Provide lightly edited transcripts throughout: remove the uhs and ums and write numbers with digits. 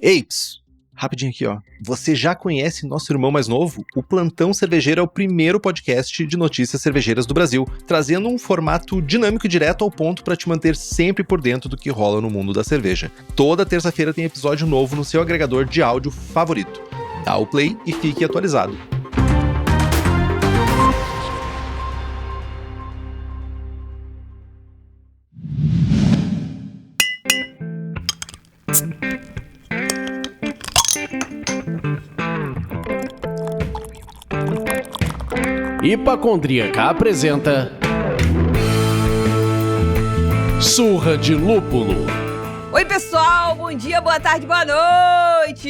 Eips, rapidinho aqui, ó. Você já conhece nosso irmão mais novo? O Plantão Cervejeiro é o primeiro podcast de notícias cervejeiras do Brasil, trazendo um formato dinâmico e direto ao ponto para te manter sempre por dentro do que rola no mundo da cerveja. Toda terça-feira tem episódio novo no seu agregador de áudio favorito. Dá o play e fique atualizado. Hipacondríaca apresenta Surra de Lúpulo. Oi pessoal, bom dia, boa tarde, boa noite!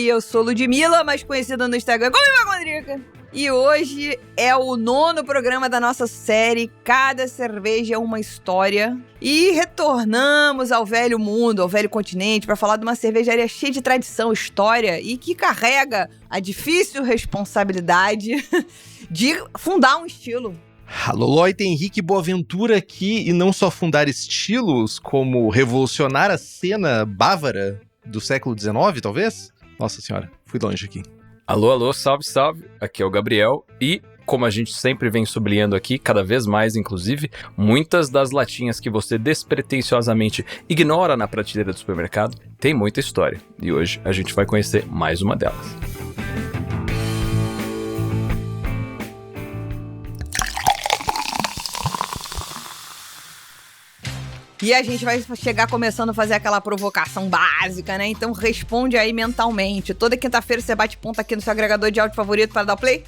Eu sou Ludmilla, mais conhecida no Instagram como Hipacondríaca. E hoje é o 9º programa da nossa série Cada Cerveja é uma História. E retornamos ao velho mundo, ao velho continente, para falar de uma cervejaria cheia de tradição, história e que carrega a difícil responsabilidade de fundar um estilo. Alô, Loite, Henrique Boaventura aqui, e não só fundar estilos, como revolucionar a cena bávara do século XIX, talvez? Nossa senhora, fui longe aqui. Alô, salve, salve, aqui é o Gabriel, e como a gente sempre vem sublinhando aqui, cada vez mais inclusive, muitas das latinhas que você despretensiosamente ignora na prateleira do supermercado tem muita história, e hoje a gente vai conhecer mais uma delas. E a gente vai chegar começando a fazer aquela provocação básica, né? Então responde aí mentalmente. Toda quinta-feira você bate ponta aqui no seu agregador de áudio favorito para dar o play?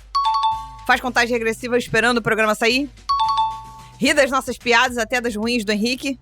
Faz contagem regressiva esperando o programa sair? Ri das nossas piadas, até das ruins do Henrique?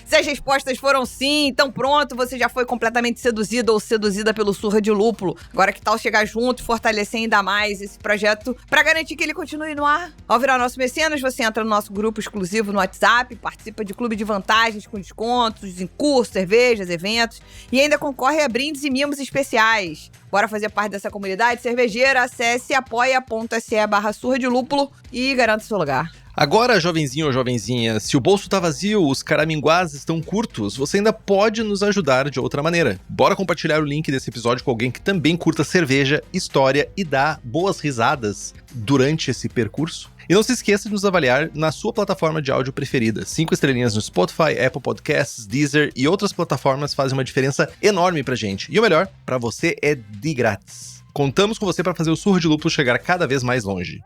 Se as respostas foram sim, então pronto, você já foi completamente seduzido ou seduzida pelo Surra de Lúpulo. Agora que tal chegar junto e fortalecer ainda mais esse projeto para garantir que ele continue no ar? Ao virar nosso mecenas, você entra no nosso grupo exclusivo no WhatsApp, participa de clube de vantagens com descontos em cursos, cervejas, eventos e ainda concorre a brindes e mimos especiais. Bora fazer parte dessa comunidade cervejeira? Acesse apoia.se/Surra de Lúpulo e garanta seu lugar. Agora, jovenzinho ou jovenzinha, se o bolso tá vazio, os caraminguás estão curtos, você ainda pode nos ajudar de outra maneira. Bora compartilhar o link desse episódio com alguém que também curta cerveja, história e dá boas risadas durante esse percurso. E não se esqueça de nos avaliar na sua plataforma de áudio preferida. 5 estrelinhas no Spotify, Apple Podcasts, Deezer e outras plataformas fazem uma diferença enorme pra gente. E o melhor, pra você é de grátis. Contamos com você pra fazer o Surra de Lúpulo chegar cada vez mais longe.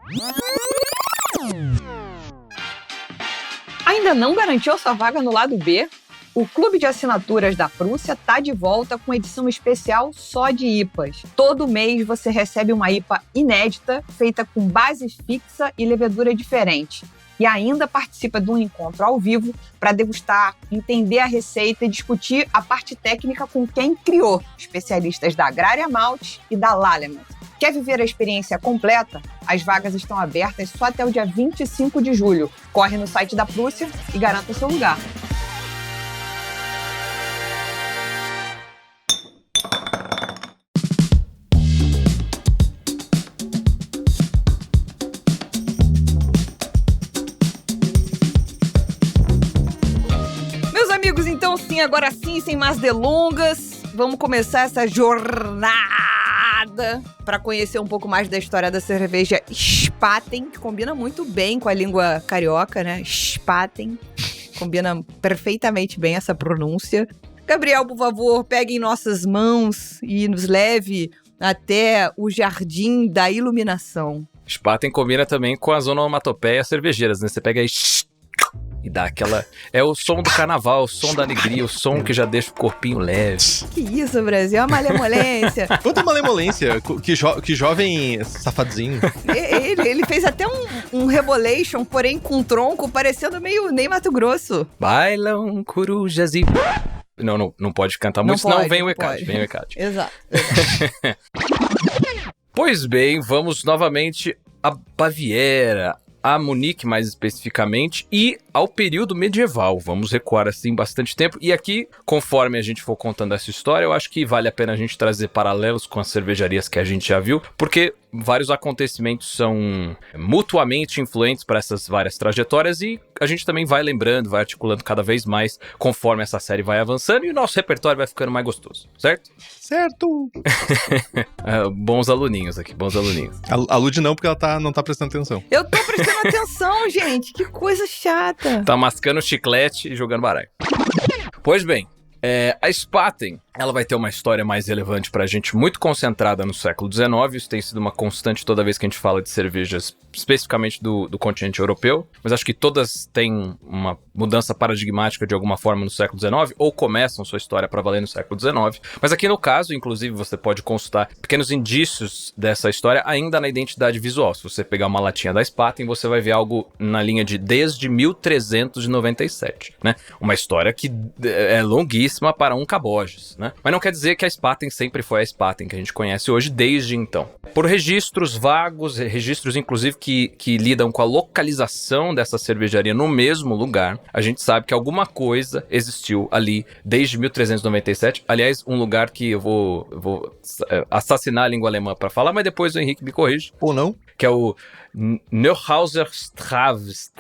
Ainda não garantiu sua vaga no lado B? O Clube de Assinaturas da Prússia está de volta com edição especial só de IPAs. Todo mês você recebe uma IPA inédita, feita com base fixa e levedura diferente. E ainda participa de um encontro ao vivo para degustar, entender a receita e discutir a parte técnica com quem criou, especialistas da Agrária Malte e da Lallemand. Quer viver a experiência completa? As vagas estão abertas só até o dia 25 de julho. Corre no site da Prússia e garanta o seu lugar. Meus amigos, então sim, agora sim, sem mais delongas, vamos começar essa jornada para conhecer um pouco mais da história da cerveja Spaten, que combina muito bem com a língua carioca, né? Spaten. Combina perfeitamente bem essa pronúncia. Gabriel, por favor, pegue em nossas mãos e nos leve até o Jardim da Iluminação. Spaten combina também com as onomatopeias cervejeiras, né? Você pega aí e dá aquela... É o som do carnaval, o som da alegria, o som que já deixa o corpinho leve. Que isso, Brasil? É uma malemolência. Quanta malemolência, que jovem safadozinho. Ele fez até um rebolation, porém com um tronco, parecendo meio Ney Mato Grosso. Bailam corujas e... Não pode cantar muito, senão vem o ECAD. Vem o ECAD. Exato. Pois bem, vamos novamente a Baviera, a Munique mais especificamente, e ao período medieval. Vamos recuar assim bastante tempo. E aqui, conforme a gente for contando essa história, eu acho que vale a pena a gente trazer paralelos com as cervejarias que a gente já viu, porque vários acontecimentos são mutuamente influentes para essas várias trajetórias e a gente também vai lembrando, vai articulando cada vez mais conforme essa série vai avançando e o nosso repertório vai ficando mais gostoso, certo? Certo! Bons aluninhos aqui, bons aluninhos. A Lud não, porque ela não tá prestando atenção. Eu tô prestando atenção, gente. Que coisa chata. Tá mascando chiclete e jogando baralho. Pois bem, a Spaten, ela vai ter uma história mais relevante pra gente, muito concentrada no século XIX. Isso tem sido uma constante toda vez que a gente fala de cervejas, especificamente do continente europeu. Mas acho que todas têm uma mudança paradigmática de alguma forma no século XIX, ou começam sua história pra valer no século XIX. Mas aqui no caso, inclusive, você pode consultar pequenos indícios dessa história ainda na identidade visual. Se você pegar uma latinha da Spaten, você vai ver algo na linha de desde 1397, né? Uma história que é longuíssima para um Caboges, né? Mas não quer dizer que a Spaten sempre foi a Spaten que a gente conhece hoje desde então. Por registros vagos, registros inclusive que lidam com a localização dessa cervejaria no mesmo lugar, a gente sabe que alguma coisa existiu ali desde 1397. Aliás, um lugar que eu vou assassinar a língua alemã para falar, mas depois o Henrique me corrige. Ou não? Que é o Neuhauser Straße,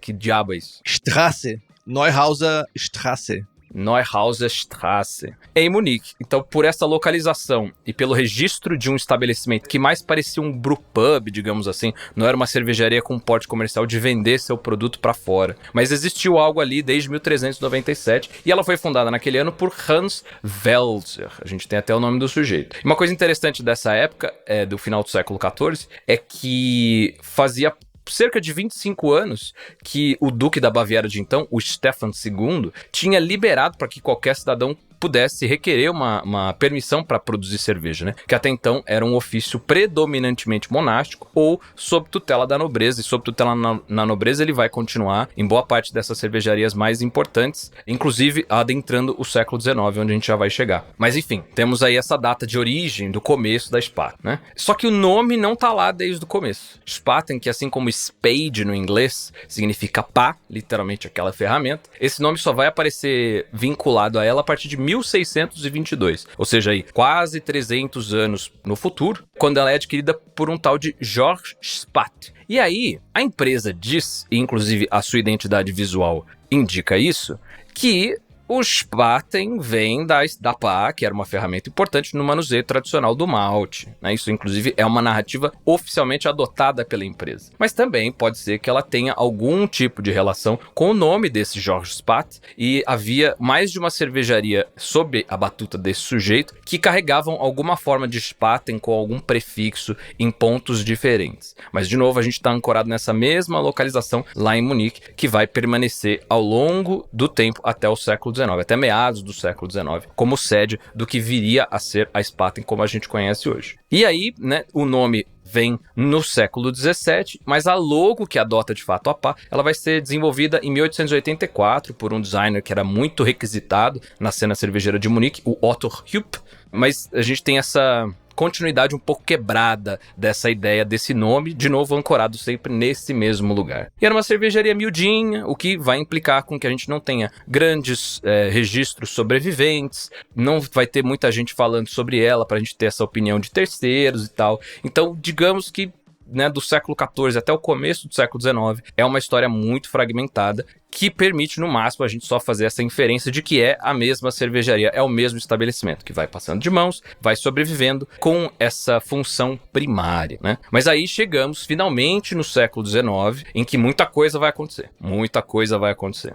que diabo é isso? Straße. Neuhauser Straße. Neuhauser Straße, em Munique. Então, por essa localização e pelo registro de um estabelecimento que mais parecia um brewpub, digamos assim, não era uma cervejaria com porte comercial de vender seu produto para fora, mas existiu algo ali desde 1397 e ela foi fundada naquele ano por Hans Welser. A gente tem até o nome do sujeito. E uma coisa interessante dessa época, do final do século XIV, é que fazia cerca de 25 anos que o Duque da Baviera de então, o Stefan II, tinha liberado para que qualquer cidadão pudesse requerer uma permissão para produzir cerveja, né? Que até então era um ofício predominantemente monástico ou sob tutela da nobreza, e sob tutela na nobreza ele vai continuar em boa parte dessas cervejarias mais importantes, inclusive adentrando o século XIX, onde a gente já vai chegar. Mas enfim, temos aí essa data de origem do começo da Spaten, né? Só que o nome não tá lá desde o começo. Spaten, que assim como spade no inglês, significa pá, literalmente aquela ferramenta, esse nome só vai aparecer vinculado a ela a partir de 1622, ou seja, aí quase 300 anos no futuro, quando ela é adquirida por um tal de Georges Spaten. E aí, a empresa diz, e inclusive a sua identidade visual indica isso, que o Spaten vem da pá, que era uma ferramenta importante no manuseio tradicional do malte, né? Isso, inclusive, é uma narrativa oficialmente adotada pela empresa. Mas também pode ser que ela tenha algum tipo de relação com o nome desse Georges Spaten, e havia mais de uma cervejaria sob a batuta desse sujeito que carregavam alguma forma de Spaten com algum prefixo em pontos diferentes. Mas, de novo, a gente está ancorado nessa mesma localização lá em Munique, que vai permanecer ao longo do tempo até o século XIX, até meados do século XIX, como sede do que viria a ser a Spaten como a gente conhece hoje. E aí, né, o nome vem no século XVII, mas a logo que adota de fato a pá, ela vai ser desenvolvida em 1884 por um designer que era muito requisitado na cena cervejeira de Munique, o Otto Hupp, mas a gente tem essa continuidade um pouco quebrada dessa ideia, desse nome, de novo ancorado sempre nesse mesmo lugar. E era uma cervejaria miudinha, o que vai implicar com que a gente não tenha grandes registros sobreviventes, não vai ter muita gente falando sobre ela pra gente ter essa opinião de terceiros e tal. Então, digamos que, né, do século XIV até o começo do século XIX, é uma história muito fragmentada, que permite, no máximo, a gente só fazer essa inferência de que é a mesma cervejaria, é o mesmo estabelecimento, que vai passando de mãos, vai sobrevivendo com essa função primária, né? Mas aí chegamos, finalmente, no século XIX, em que muita coisa vai acontecer. Muita coisa vai acontecer.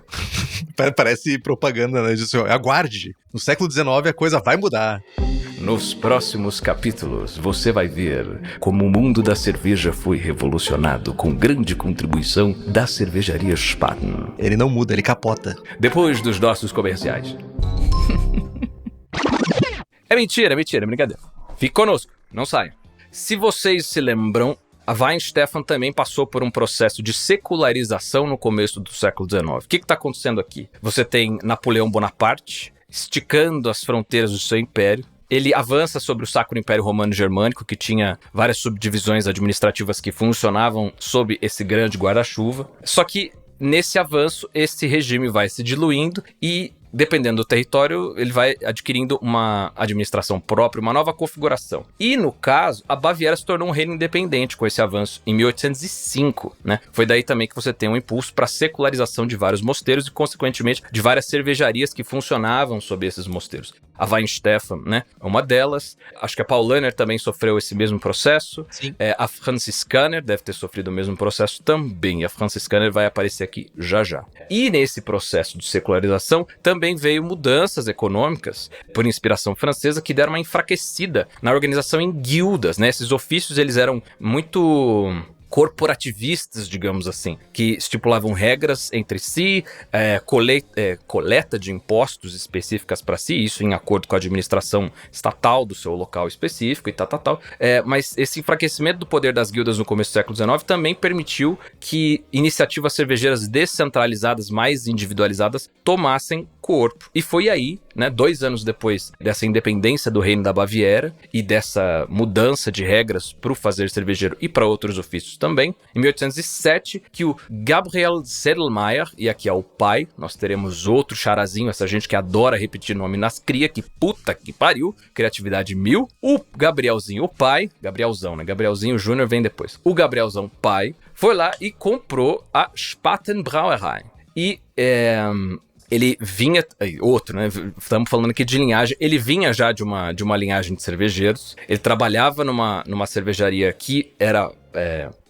Parece propaganda, né? Diz assim, aguarde, no século XIX a coisa vai mudar. Nos próximos capítulos, você vai ver como o mundo da cerveja foi revolucionado com grande contribuição da cervejaria Spaten. Ele não muda, ele capota. Depois dos nossos comerciais. É mentira, brincadeira. Fique conosco, não saia. Se vocês se lembram, a Weihenstephan também passou por um processo de secularização no começo do século XIX. O que está acontecendo aqui? Você tem Napoleão Bonaparte esticando as fronteiras do seu império. Ele avança sobre o Sacro Império Romano Germânico, que tinha várias subdivisões administrativas que funcionavam sob esse grande guarda-chuva. Só que, nesse avanço, esse regime vai se diluindo e dependendo do território, ele vai adquirindo uma administração própria, uma nova configuração. E, no caso, a Baviera se tornou um reino independente com esse avanço em 1805, né? Foi daí também que você tem um impulso para a secularização de vários mosteiros e, consequentemente, de várias cervejarias que funcionavam sob esses mosteiros. A Weihenstephan, né, é uma delas. Acho que a Paulaner também sofreu esse mesmo processo. Sim. A Franziskaner deve ter sofrido o mesmo processo também. A Franziskaner vai aparecer aqui já já. E nesse processo de secularização também veio mudanças econômicas por inspiração francesa que deram uma enfraquecida na organização em guildas, né? Esses ofícios, eles eram muito corporativistas, digamos assim, que estipulavam regras entre si, coleta de impostos específicas para si, isso em acordo com a administração estatal do seu local específico e tal. Mas esse enfraquecimento do poder das guildas no começo do século XIX também permitiu que iniciativas cervejeiras descentralizadas, mais individualizadas, tomassem corpo. E foi aí, né, 2 anos depois dessa independência do Reino da Baviera e dessa mudança de regras para o fazer cervejeiro e para outros ofícios também, em 1807, que o Gabriel Sedlmayr, e aqui é o pai, nós teremos outro charazinho, essa gente que adora repetir nome nas cria, que puta que pariu, criatividade 1000, o Gabrielzinho, o pai, Gabrielzão, né, Gabrielzinho Júnior vem depois, o Gabrielzão pai, foi lá e comprou a Spaten Brauerei, e ele vinha, outro, né, estamos falando aqui de linhagem, ele vinha já de uma linhagem de cervejeiros, ele trabalhava numa cervejaria que era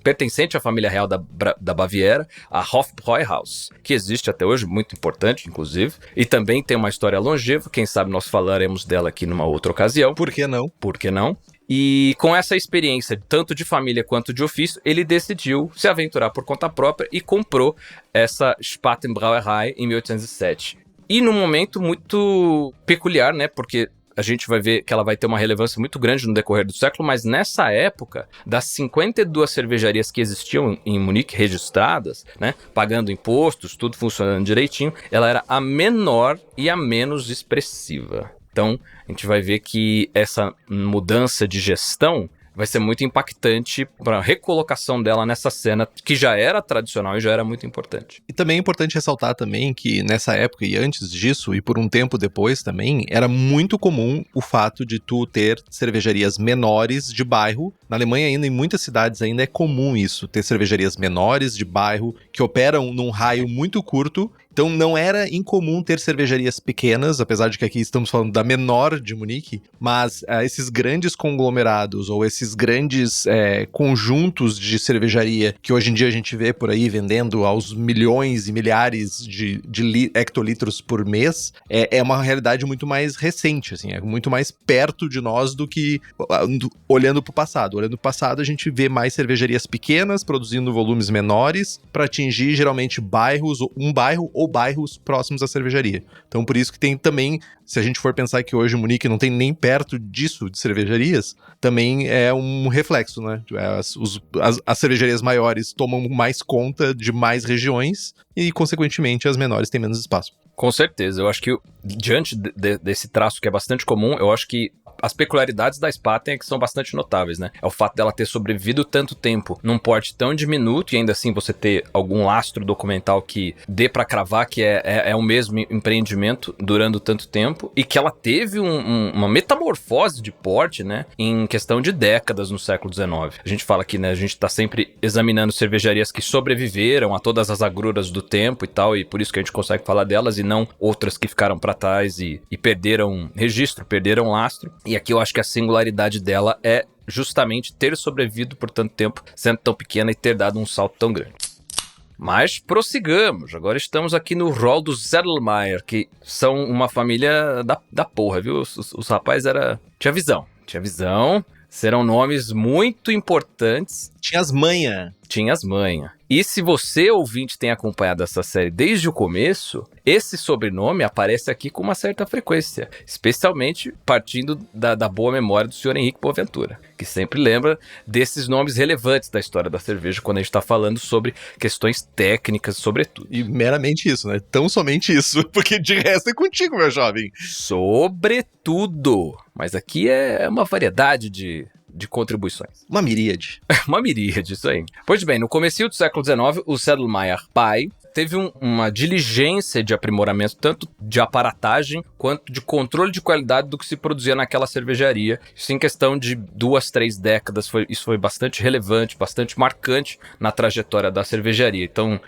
pertencente à família real da Baviera, a Hofbräuhaus, que existe até hoje, muito importante, inclusive, e também tem uma história longeva, quem sabe nós falaremos dela aqui numa outra ocasião. Por que não? Por que não? E com essa experiência, tanto de família quanto de ofício, ele decidiu se aventurar por conta própria e comprou essa Spaten Brauerei em 1807. E num momento muito peculiar, né, porque a gente vai ver que ela vai ter uma relevância muito grande no decorrer do século, mas nessa época, das 52 cervejarias que existiam em Munique registradas, né, pagando impostos, tudo funcionando direitinho, ela era a menor e a menos expressiva. Então, a gente vai ver que essa mudança de gestão vai ser muito impactante para a recolocação dela nessa cena que já era tradicional e já era muito importante. E também é importante ressaltar também que nessa época e antes disso, e por um tempo depois também, era muito comum o fato de tu ter cervejarias menores de bairro. Na Alemanha ainda, em muitas cidades ainda é comum isso, ter cervejarias menores de bairro que operam num raio muito curto. Então não era incomum ter cervejarias pequenas, apesar de que aqui estamos falando da menor de Munique, mas esses grandes conglomerados ou esses grandes conjuntos de cervejaria que hoje em dia a gente vê por aí vendendo aos milhões e milhares de hectolitros por mês, é uma realidade muito mais recente, assim, é muito mais perto de nós do que olhando para o passado. Olhando para o passado, a gente vê mais cervejarias pequenas produzindo volumes menores para atingir geralmente um bairro ou bairros próximos à cervejaria. Então, por isso que tem também, se a gente for pensar que hoje Munique não tem nem perto disso de cervejarias, também é um reflexo, né? As cervejarias maiores tomam mais conta de mais regiões e, consequentemente, as menores têm menos espaço. Com certeza. Eu acho que, diante desse traço que é bastante comum, eu acho que as peculiaridades da Spaten é que são bastante notáveis, né? É o fato dela ter sobrevivido tanto tempo num porte tão diminuto e ainda assim você ter algum lastro documental que dê pra cravar que é o mesmo empreendimento durando tanto tempo e que ela teve uma metamorfose de porte, né? Em questão de décadas no século XIX. A gente fala aqui, né? A gente tá sempre examinando cervejarias que sobreviveram a todas as agruras do tempo e tal, e por isso que a gente consegue falar delas e não outras que ficaram pra trás e perderam registro, perderam lastro. E aqui eu acho que a singularidade dela é justamente ter sobrevivido por tanto tempo, sendo tão pequena e ter dado um salto tão grande. Mas prossigamos, agora estamos aqui no rol dos Sedlmayr, que são uma família da porra, viu? Os rapazes tinha visão, serão nomes muito importantes. Tinha as manha. E se você, ouvinte, tem acompanhado essa série desde o começo, esse sobrenome aparece aqui com uma certa frequência, especialmente partindo da boa memória do senhor Henrique Boaventura, que sempre lembra desses nomes relevantes da história da cerveja quando a gente está falando sobre questões técnicas, sobretudo. E meramente isso, né? Tão somente isso, porque de resto é contigo, meu jovem. Sobretudo. Mas aqui é uma variedade de contribuições. Uma miríade. Uma miríade, isso aí. Pois bem, no comecinho do século XIX, o Sedlmayr pai teve uma diligência de aprimoramento, tanto de aparatagem quanto de controle de qualidade do que se produzia naquela cervejaria. Isso em questão de 2, 3 décadas, isso foi bastante relevante, bastante marcante na trajetória da cervejaria. Então,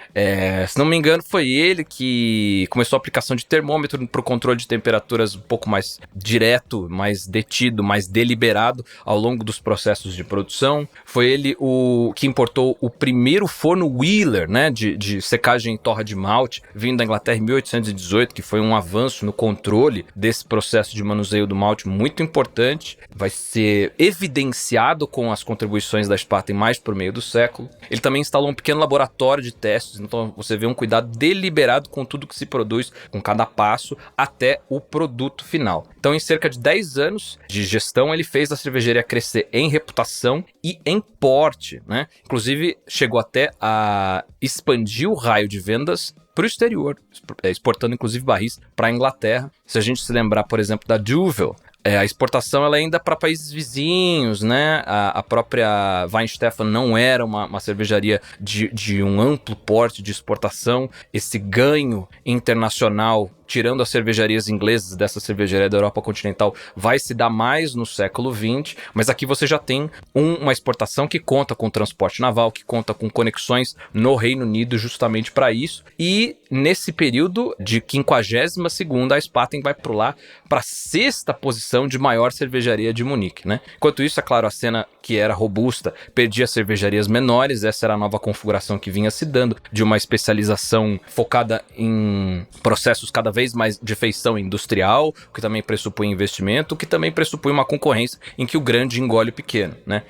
se não me engano, foi ele que começou a aplicação de termômetro para o controle de temperaturas um pouco mais direto, mais detido, mais deliberado ao longo dos processos de produção. Foi ele o que importou o primeiro forno Wheeler, né, de secagem em torra de malte, vindo da Inglaterra em 1818, que foi um avanço no controle desse processo de manuseio do malte muito importante. Vai ser evidenciado com as contribuições da Spaten mais por meio do século. Ele também instalou um pequeno laboratório de testes, então você vê um cuidado deliberado com tudo que se produz, com cada passo, até o produto final. Então, em cerca de 10 anos de gestão, ele fez a cervejaria crescer em reputação e em porte, né? Inclusive, chegou até a expandir o raio de vendas para o exterior, exportando inclusive barris para a Inglaterra. Se a gente se lembrar, por exemplo, da Duvel, a exportação ela ainda para países vizinhos, né? A própria Weihenstephan não era uma cervejaria de um amplo porte de exportação. Esse ganho internacional, tirando as cervejarias inglesas dessa cervejaria da Europa continental, vai se dar mais no século XX, mas aqui você já tem uma exportação que conta com transporte naval, que conta com conexões no Reino Unido justamente para isso, e nesse período de 52ª, a Spaten vai para lá para a 6ª posição de maior cervejaria de Munique, né? Enquanto isso, é claro, a cena que era robusta perdia cervejarias menores. Essa era a nova configuração que vinha se dando, de uma especialização focada em processos cada vez mais de feição industrial, que também pressupõe investimento, que também pressupõe uma concorrência em que o grande engole o pequeno, né?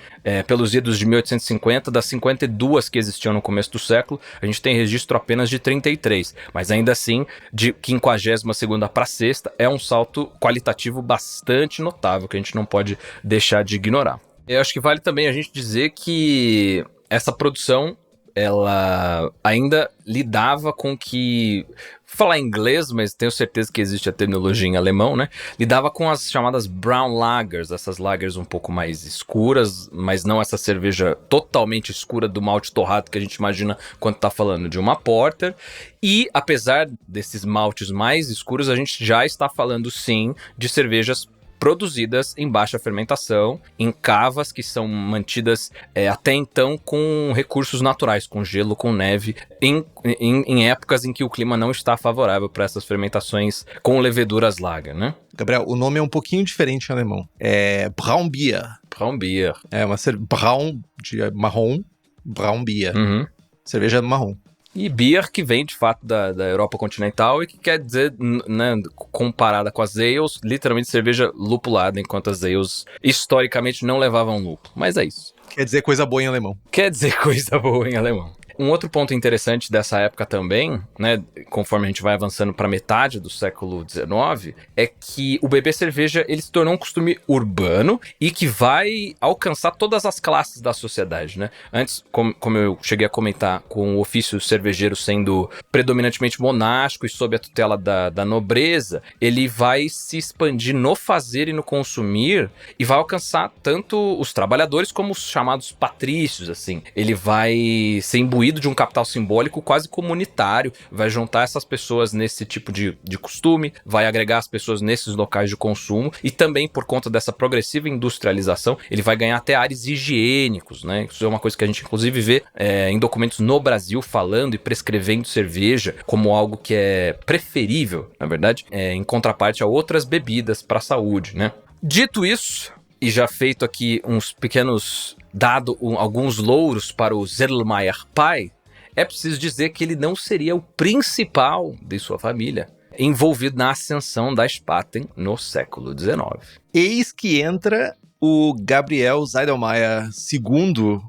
Pelos idos de 1850, das 52 que existiam no começo do século, a gente tem registro apenas de 33, mas ainda assim, de 52ª para 6ª, é um salto qualitativo bastante notável, que a gente não pode deixar de ignorar. Eu acho que vale também a gente dizer que essa produção, ela ainda lidava com que... falar inglês, mas tenho certeza que existe a terminologia em alemão, né? Lidava com as chamadas brown lagers, essas lagers um pouco mais escuras, mas não essa cerveja totalmente escura do malte torrado que a gente imagina quando tá falando de uma porter. E apesar desses maltes mais escuros, a gente já está falando sim de cervejas produzidas em baixa fermentação, em cavas que são mantidas até então com recursos naturais, com gelo, com neve, em épocas em que o clima não está favorável para essas fermentações com leveduras lager, né? Gabriel, o nome é um pouquinho diferente em alemão. É Braunbier. Braunbier. É uma Braun de marrom, Braunbier. Uhum. Cerveja marrom. E beer, que vem de fato da Europa continental e que quer dizer, né, comparada com as ales, literalmente cerveja lupulada, enquanto as ales historicamente não levavam lúpulo. Mas é isso. Quer dizer coisa boa em alemão. Quer dizer coisa boa em alemão. Um outro ponto interessante dessa época também, né, conforme a gente vai avançando para metade do século XIX, é que o beber cerveja ele se tornou um costume urbano e que vai alcançar todas as classes da sociedade, né? Antes, como eu cheguei a comentar, com o ofício cervejeiro sendo predominantemente monástico e sob a tutela da nobreza, ele vai se expandir no fazer e no consumir e vai alcançar tanto os trabalhadores como os chamados patrícios, assim. Ele vai ser imbuído de um capital simbólico quase comunitário, vai juntar essas pessoas nesse tipo de costume, vai agregar as pessoas nesses locais de consumo e também por conta dessa progressiva industrialização, ele vai ganhar até áreas higiênicos, né? Isso é uma coisa que a gente inclusive vê em documentos no Brasil falando e prescrevendo cerveja como algo que é preferível, na verdade, em contraparte a outras bebidas para a saúde, né? Dito isso, e já feito aqui uns pequenos... dado alguns louros para o Zerlmeyer pai, é preciso dizer que ele não seria o principal de sua família envolvido na ascensão da Spaten no século XIX. Eis que entra o Gabriel Zeidelmeyer II,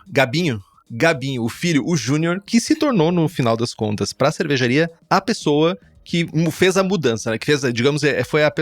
Gabinho, o filho, o Júnior, que se tornou, no final das contas, para a cervejaria, a pessoa que fez a mudança, né? Que fez, digamos, foi a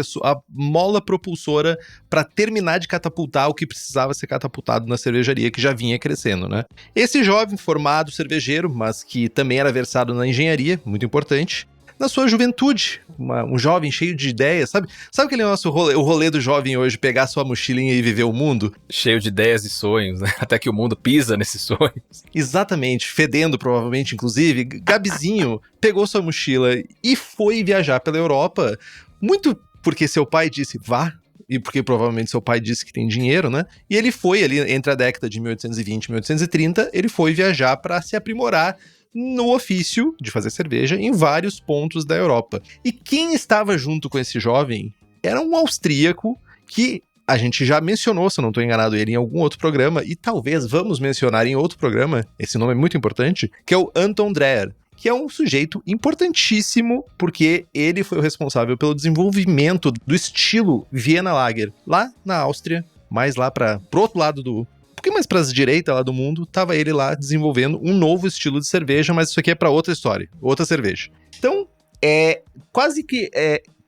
mola propulsora para terminar de catapultar o que precisava ser catapultado na cervejaria, que já vinha crescendo, né? Esse jovem formado cervejeiro, mas que também era versado na engenharia, muito importante, na sua juventude, um jovem cheio de ideias, sabe? Sabe aquele nosso rolê, o rolê do jovem hoje, pegar sua mochilinha e viver o mundo? Cheio de ideias e sonhos, né? Até que o mundo pisa nesses sonhos. Exatamente, fedendo provavelmente, inclusive. Gabizinho pegou sua mochila e foi viajar pela Europa, muito porque seu pai disse, vá, e porque provavelmente seu pai disse que tem dinheiro, né? E ele foi ali, entre a década de 1820 e 1830, ele foi viajar para se aprimorar no ofício de fazer cerveja em vários pontos da Europa. E quem estava junto com esse jovem era um austríaco que a gente já mencionou, se eu não estou enganado, ele em algum outro programa, e talvez vamos mencionar em outro programa, esse nome é muito importante, que é o Anton Dreher, que é um sujeito importantíssimo, porque ele foi o responsável pelo desenvolvimento do estilo Vienna Lager, lá na Áustria, mais lá pro outro lado um pouquinho mais para as direitas lá do mundo, tava ele lá desenvolvendo um novo estilo de cerveja, mas isso aqui é para outra história, outra cerveja. Então, é quase que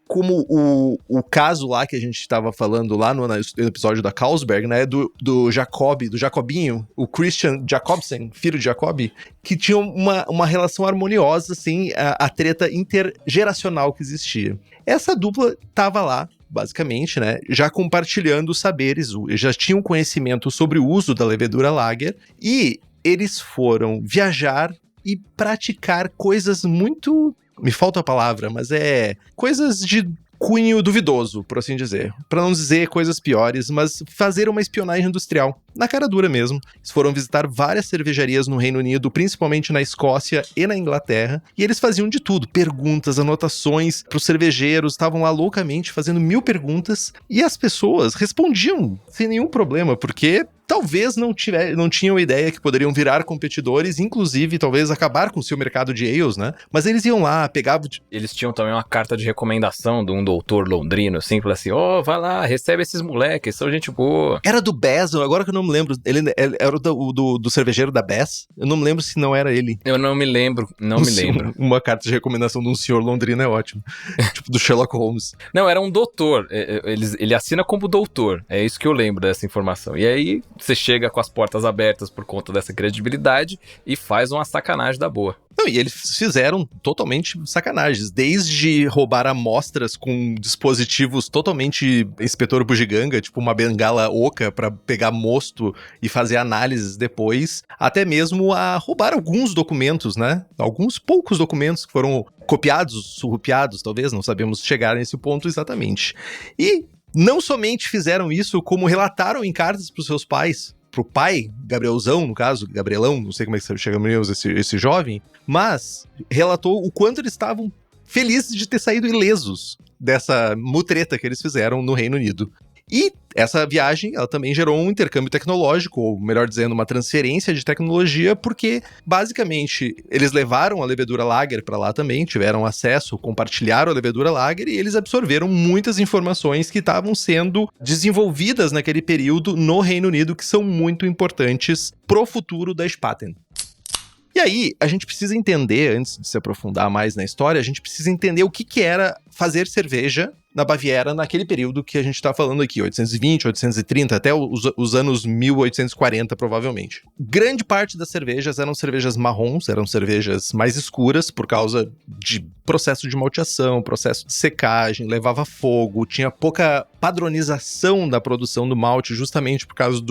como o caso lá que a gente estava falando lá no episódio da Carlsberg, né, do Jacobinho, o Christian Jacobsen, filho de Jacob, que tinha uma relação harmoniosa, assim, a treta intergeracional que existia. Essa dupla tava lá, basicamente, né, já compartilhando os saberes, já tinham conhecimento sobre o uso da levedura Lager, e eles foram viajar e praticar coisas muito... Me falta a palavra, mas coisas de cunho duvidoso, por assim dizer. Pra não dizer coisas piores, mas fazer uma espionagem industrial. Na cara dura mesmo. Eles foram visitar várias cervejarias no Reino Unido, principalmente na Escócia e na Inglaterra, e eles faziam de tudo. Perguntas, anotações pros cervejeiros, estavam lá loucamente fazendo 1000 perguntas, e as pessoas respondiam sem nenhum problema, porque... talvez não tinham ideia que poderiam virar competidores, inclusive talvez acabar com o seu mercado de ales, né? Mas eles iam lá, pegavam... Eles tinham também uma carta de recomendação de um doutor londrino, assim, falando assim, vai lá, recebe esses moleques, são gente boa. Era do Bass, agora que eu não me lembro, ele era do cervejeiro da Bass, eu não me lembro se não era ele. Eu não me lembro, lembro. Uma carta de recomendação de um senhor londrino é ótimo, tipo do Sherlock Holmes. Não, era um doutor, ele assina como doutor, é isso que eu lembro dessa informação. E aí... você chega com as portas abertas por conta dessa credibilidade e faz uma sacanagem da boa. Não, e eles fizeram totalmente sacanagens, desde roubar amostras com dispositivos totalmente inspetor bugiganga, tipo uma bengala oca pra pegar mosto e fazer análises depois, até mesmo a roubar alguns documentos, né? Alguns poucos documentos que foram copiados, surrupiados, talvez, não sabemos chegar nesse ponto exatamente. E não somente fizeram isso, como relataram em cartas para os seus pais, pro pai, Gabrielzão, no caso, Gabrielão, não sei como é que chamamos esse jovem, mas relatou o quanto eles estavam felizes de ter saído ilesos dessa mutreta que eles fizeram no Reino Unido. E essa viagem, ela também gerou um intercâmbio tecnológico, ou melhor dizendo, uma transferência de tecnologia, porque, basicamente, eles levaram a levedura Lager para lá também, tiveram acesso, compartilharam a levedura Lager, e eles absorveram muitas informações que estavam sendo desenvolvidas naquele período no Reino Unido, que são muito importantes pro futuro da Spaten. E aí, a gente precisa entender, antes de se aprofundar mais na história, a gente precisa entender o que era fazer cerveja na Baviera naquele período que a gente está falando aqui, 820, 830, até os anos 1840, provavelmente. Grande parte das cervejas eram cervejas marrons, eram cervejas mais escuras por causa de processo de malteação, processo de secagem, levava fogo, tinha pouca padronização da produção do malte, justamente por causa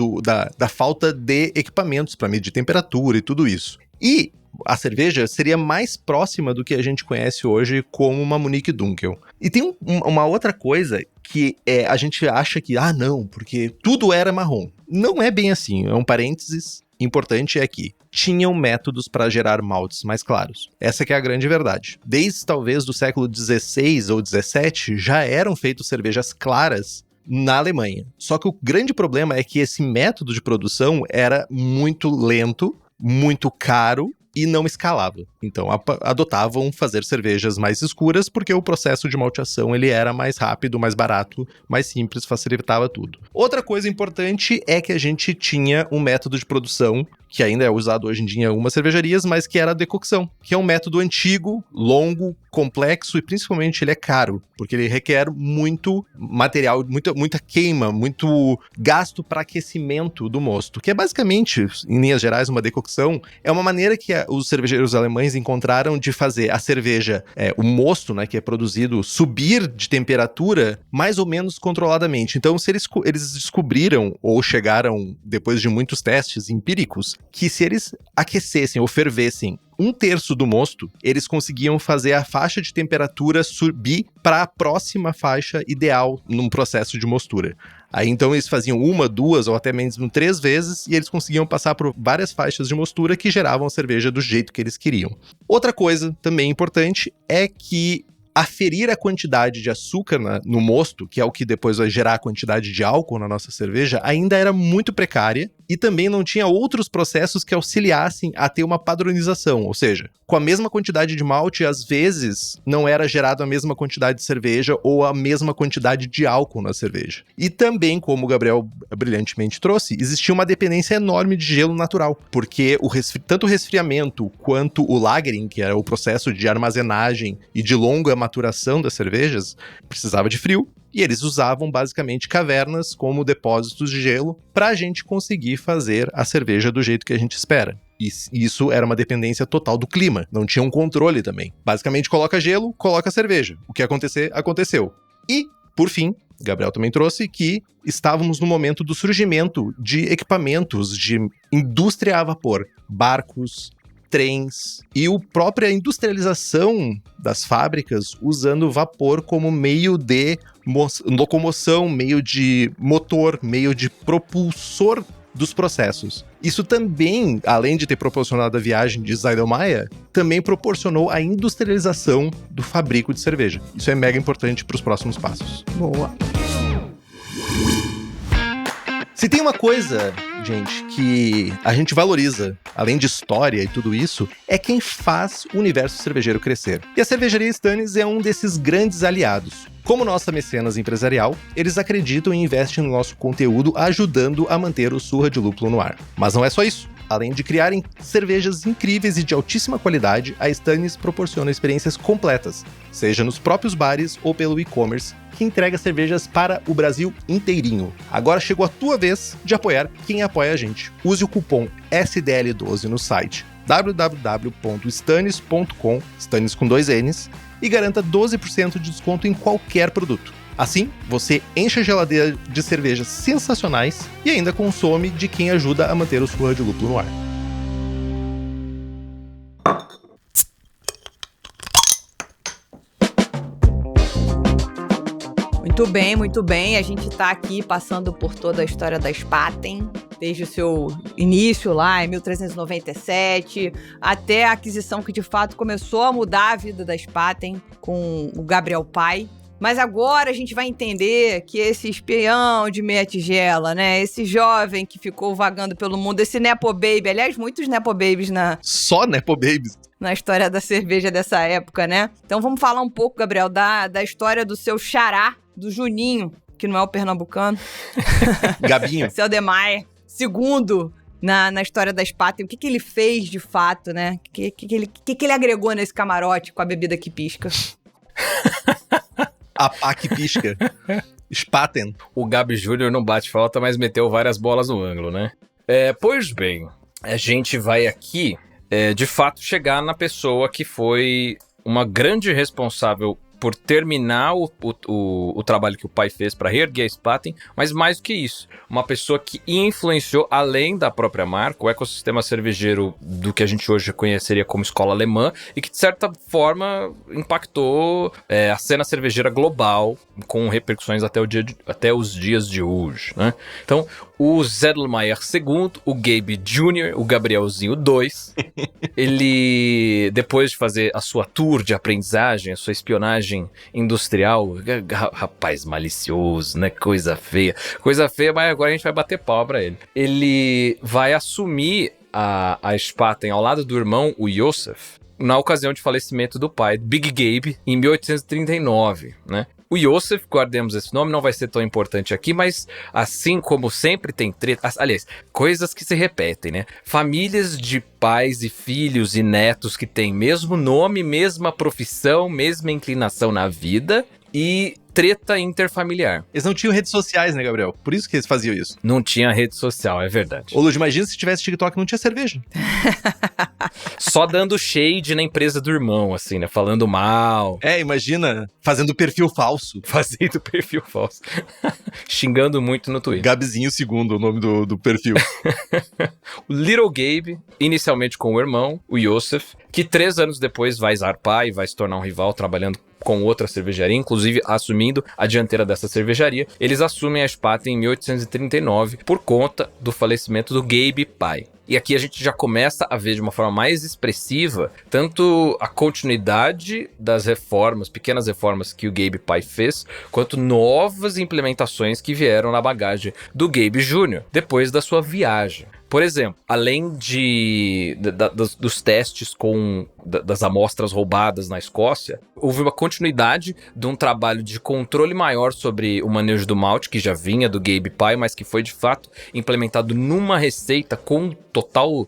da falta de equipamentos para medir temperatura e tudo isso. E a cerveja seria mais próxima do que a gente conhece hoje como uma Munich Dunkel. E tem uma outra coisa que a gente acha que, não, porque tudo era marrom. Não é bem assim, é um parênteses importante aqui. Tinham métodos para gerar maltes mais claros. Essa que é a grande verdade. Desde talvez do século XVI ou XVII já eram feitas cervejas claras na Alemanha. Só que o grande problema é que esse método de produção era muito lento, muito caro e não escalava. Então adotavam fazer cervejas mais escuras porque o processo de malteação ele era mais rápido, mais barato, mais simples, facilitava tudo. Outra coisa importante é que a gente tinha um método de produção que ainda é usado hoje em dia em algumas cervejarias, mas que era a decocção, que é um método antigo, longo, complexo e principalmente ele é caro, porque ele requer muito material, muita queima, muito gasto para aquecimento do mosto, que é basicamente, em linhas gerais, uma decocção. É uma maneira que os cervejeiros alemães encontraram de fazer a cerveja, o mosto, né, que é produzido, subir de temperatura mais ou menos controladamente. Então, se eles descobriram, ou chegaram, depois de muitos testes empíricos, que se eles aquecessem ou fervessem 1/3 do mosto, eles conseguiam fazer a faixa de temperatura subir para a próxima faixa ideal num processo de mostura. Aí então eles faziam 1, 2 ou até mesmo 3 vezes e eles conseguiam passar por várias faixas de mostura que geravam a cerveja do jeito que eles queriam. Outra coisa também importante é que aferir a quantidade de açúcar no mosto, que é o que depois vai gerar a quantidade de álcool na nossa cerveja, ainda era muito precária e também não tinha outros processos que auxiliassem a ter uma padronização, ou seja, com a mesma quantidade de malte, às vezes não era gerada a mesma quantidade de cerveja ou a mesma quantidade de álcool na cerveja. E também, como o Gabriel brilhantemente trouxe, existia uma dependência enorme de gelo natural, porque tanto o resfriamento quanto o lagering, que era o processo de armazenagem e de longa maturação das cervejas, precisava de frio. E eles usavam basicamente cavernas como depósitos de gelo para a gente conseguir fazer a cerveja do jeito que a gente espera. E isso era uma dependência total do clima, não tinha um controle também. Basicamente coloca gelo, coloca cerveja. O que acontecer, aconteceu. E, por fim, Gabriel também trouxe que estávamos no momento do surgimento de equipamentos de indústria a vapor, barcos, trens e a própria industrialização das fábricas usando vapor como meio de locomoção, meio de motor, meio de propulsor dos processos. Isso também, além de ter proporcionado a viagem de Zeidelmeyer, também proporcionou a industrialização do fabrico de cerveja. Isso é mega importante para os próximos passos. Boa. Se tem uma coisa, gente, que a gente valoriza, além de história e tudo isso, é quem faz o universo cervejeiro crescer. E a Cervejaria Stannis é um desses grandes aliados. Como nossa mecenas empresarial, eles acreditam e investem no nosso conteúdo, ajudando a manter o Surra de Lúpulo no ar. Mas não é só isso. Além de criarem cervejas incríveis e de altíssima qualidade, a Stannis proporciona experiências completas, seja nos próprios bares ou pelo e-commerce, que entrega cervejas para o Brasil inteirinho. Agora chegou a tua vez de apoiar quem apoia a gente. Use o cupom SDL12 no site www.stannis.com, Stannis com 2 N's, e garanta 12% de desconto em qualquer produto. Assim, você enche a geladeira de cervejas sensacionais e ainda consome de quem ajuda a manter o Surra de Lúpulo no ar. Muito bem, muito bem. A gente tá aqui passando por toda a história da Spaten, desde o seu início lá em 1397, até a aquisição que de fato começou a mudar a vida da Spaten com o Gabriel Pai. Mas agora a gente vai entender que esse espião de meia tigela, né? Esse jovem que ficou vagando pelo mundo, esse Nepo Baby, aliás, muitos Nepo Babies Só Nepo Babies. Na história da cerveja dessa época, né? Então vamos falar um pouco, Gabriel, da história do seu xará, do Juninho, que não é o pernambucano. Gabinho. Seu Demai, segundo na história da Spaten. O que ele fez de fato, né? O que ele agregou nesse camarote com a bebida que pisca? A pá que pisca. Spaten. O Gabi Júnior não bate falta, mas meteu várias bolas no ângulo, né? Pois bem, a gente vai aqui, de fato, chegar na pessoa que foi uma grande responsável por terminar o trabalho que o pai fez para reerguer a Spaten, mas mais do que isso, uma pessoa que influenciou, além da própria marca, o ecossistema cervejeiro do que a gente hoje conheceria como escola alemã, e que de certa forma impactou a cena cervejeira global, com repercussões até os dias de hoje, né? Então, o Zeidelmeyer II, o Gabe Jr., o Gabrielzinho II, ele, depois de fazer a sua tour de aprendizagem, a sua espionagem industrial, rapaz malicioso, né? Coisa feia, mas agora a gente vai bater pau pra ele. Ele vai assumir a Spaten ao lado do irmão, o Josef, na ocasião de falecimento do pai, Big Gabe, em 1839, né? O Yosef, guardemos esse nome, não vai ser tão importante aqui, mas assim como sempre tem treta, aliás, coisas que se repetem, né? Famílias de pais e filhos e netos que têm mesmo nome, mesma profissão, mesma inclinação na vida e treta interfamiliar. Eles não tinham redes sociais, né, Gabriel? Por isso que eles faziam isso. Não tinha rede social, é verdade. Ô, Lud, imagina se tivesse TikTok e não tinha cerveja. Só dando shade na empresa do irmão, assim, né? Falando mal. Imagina fazendo perfil falso. Fazendo perfil falso. Xingando muito no Twitter. Gabizinho II, o nome do perfil. O Little Gabe, inicialmente com o irmão, o Yosef, que 3 anos depois vai zarpar e vai se tornar um rival trabalhando com outra cervejaria, inclusive assumindo a dianteira dessa cervejaria. Eles assumem a Spaten em 1839 por conta do falecimento do Gabe pai. E aqui a gente já começa a ver de uma forma mais expressiva tanto a continuidade das reformas, pequenas reformas que o Gabe pai fez, quanto novas implementações que vieram na bagagem do Gabe Jr. depois da sua viagem. Por exemplo, além dos testes das amostras roubadas na Escócia, houve uma continuidade de um trabalho de controle maior sobre o manejo do malte, que já vinha do Gabe pai, mas que foi de fato implementado numa receita com total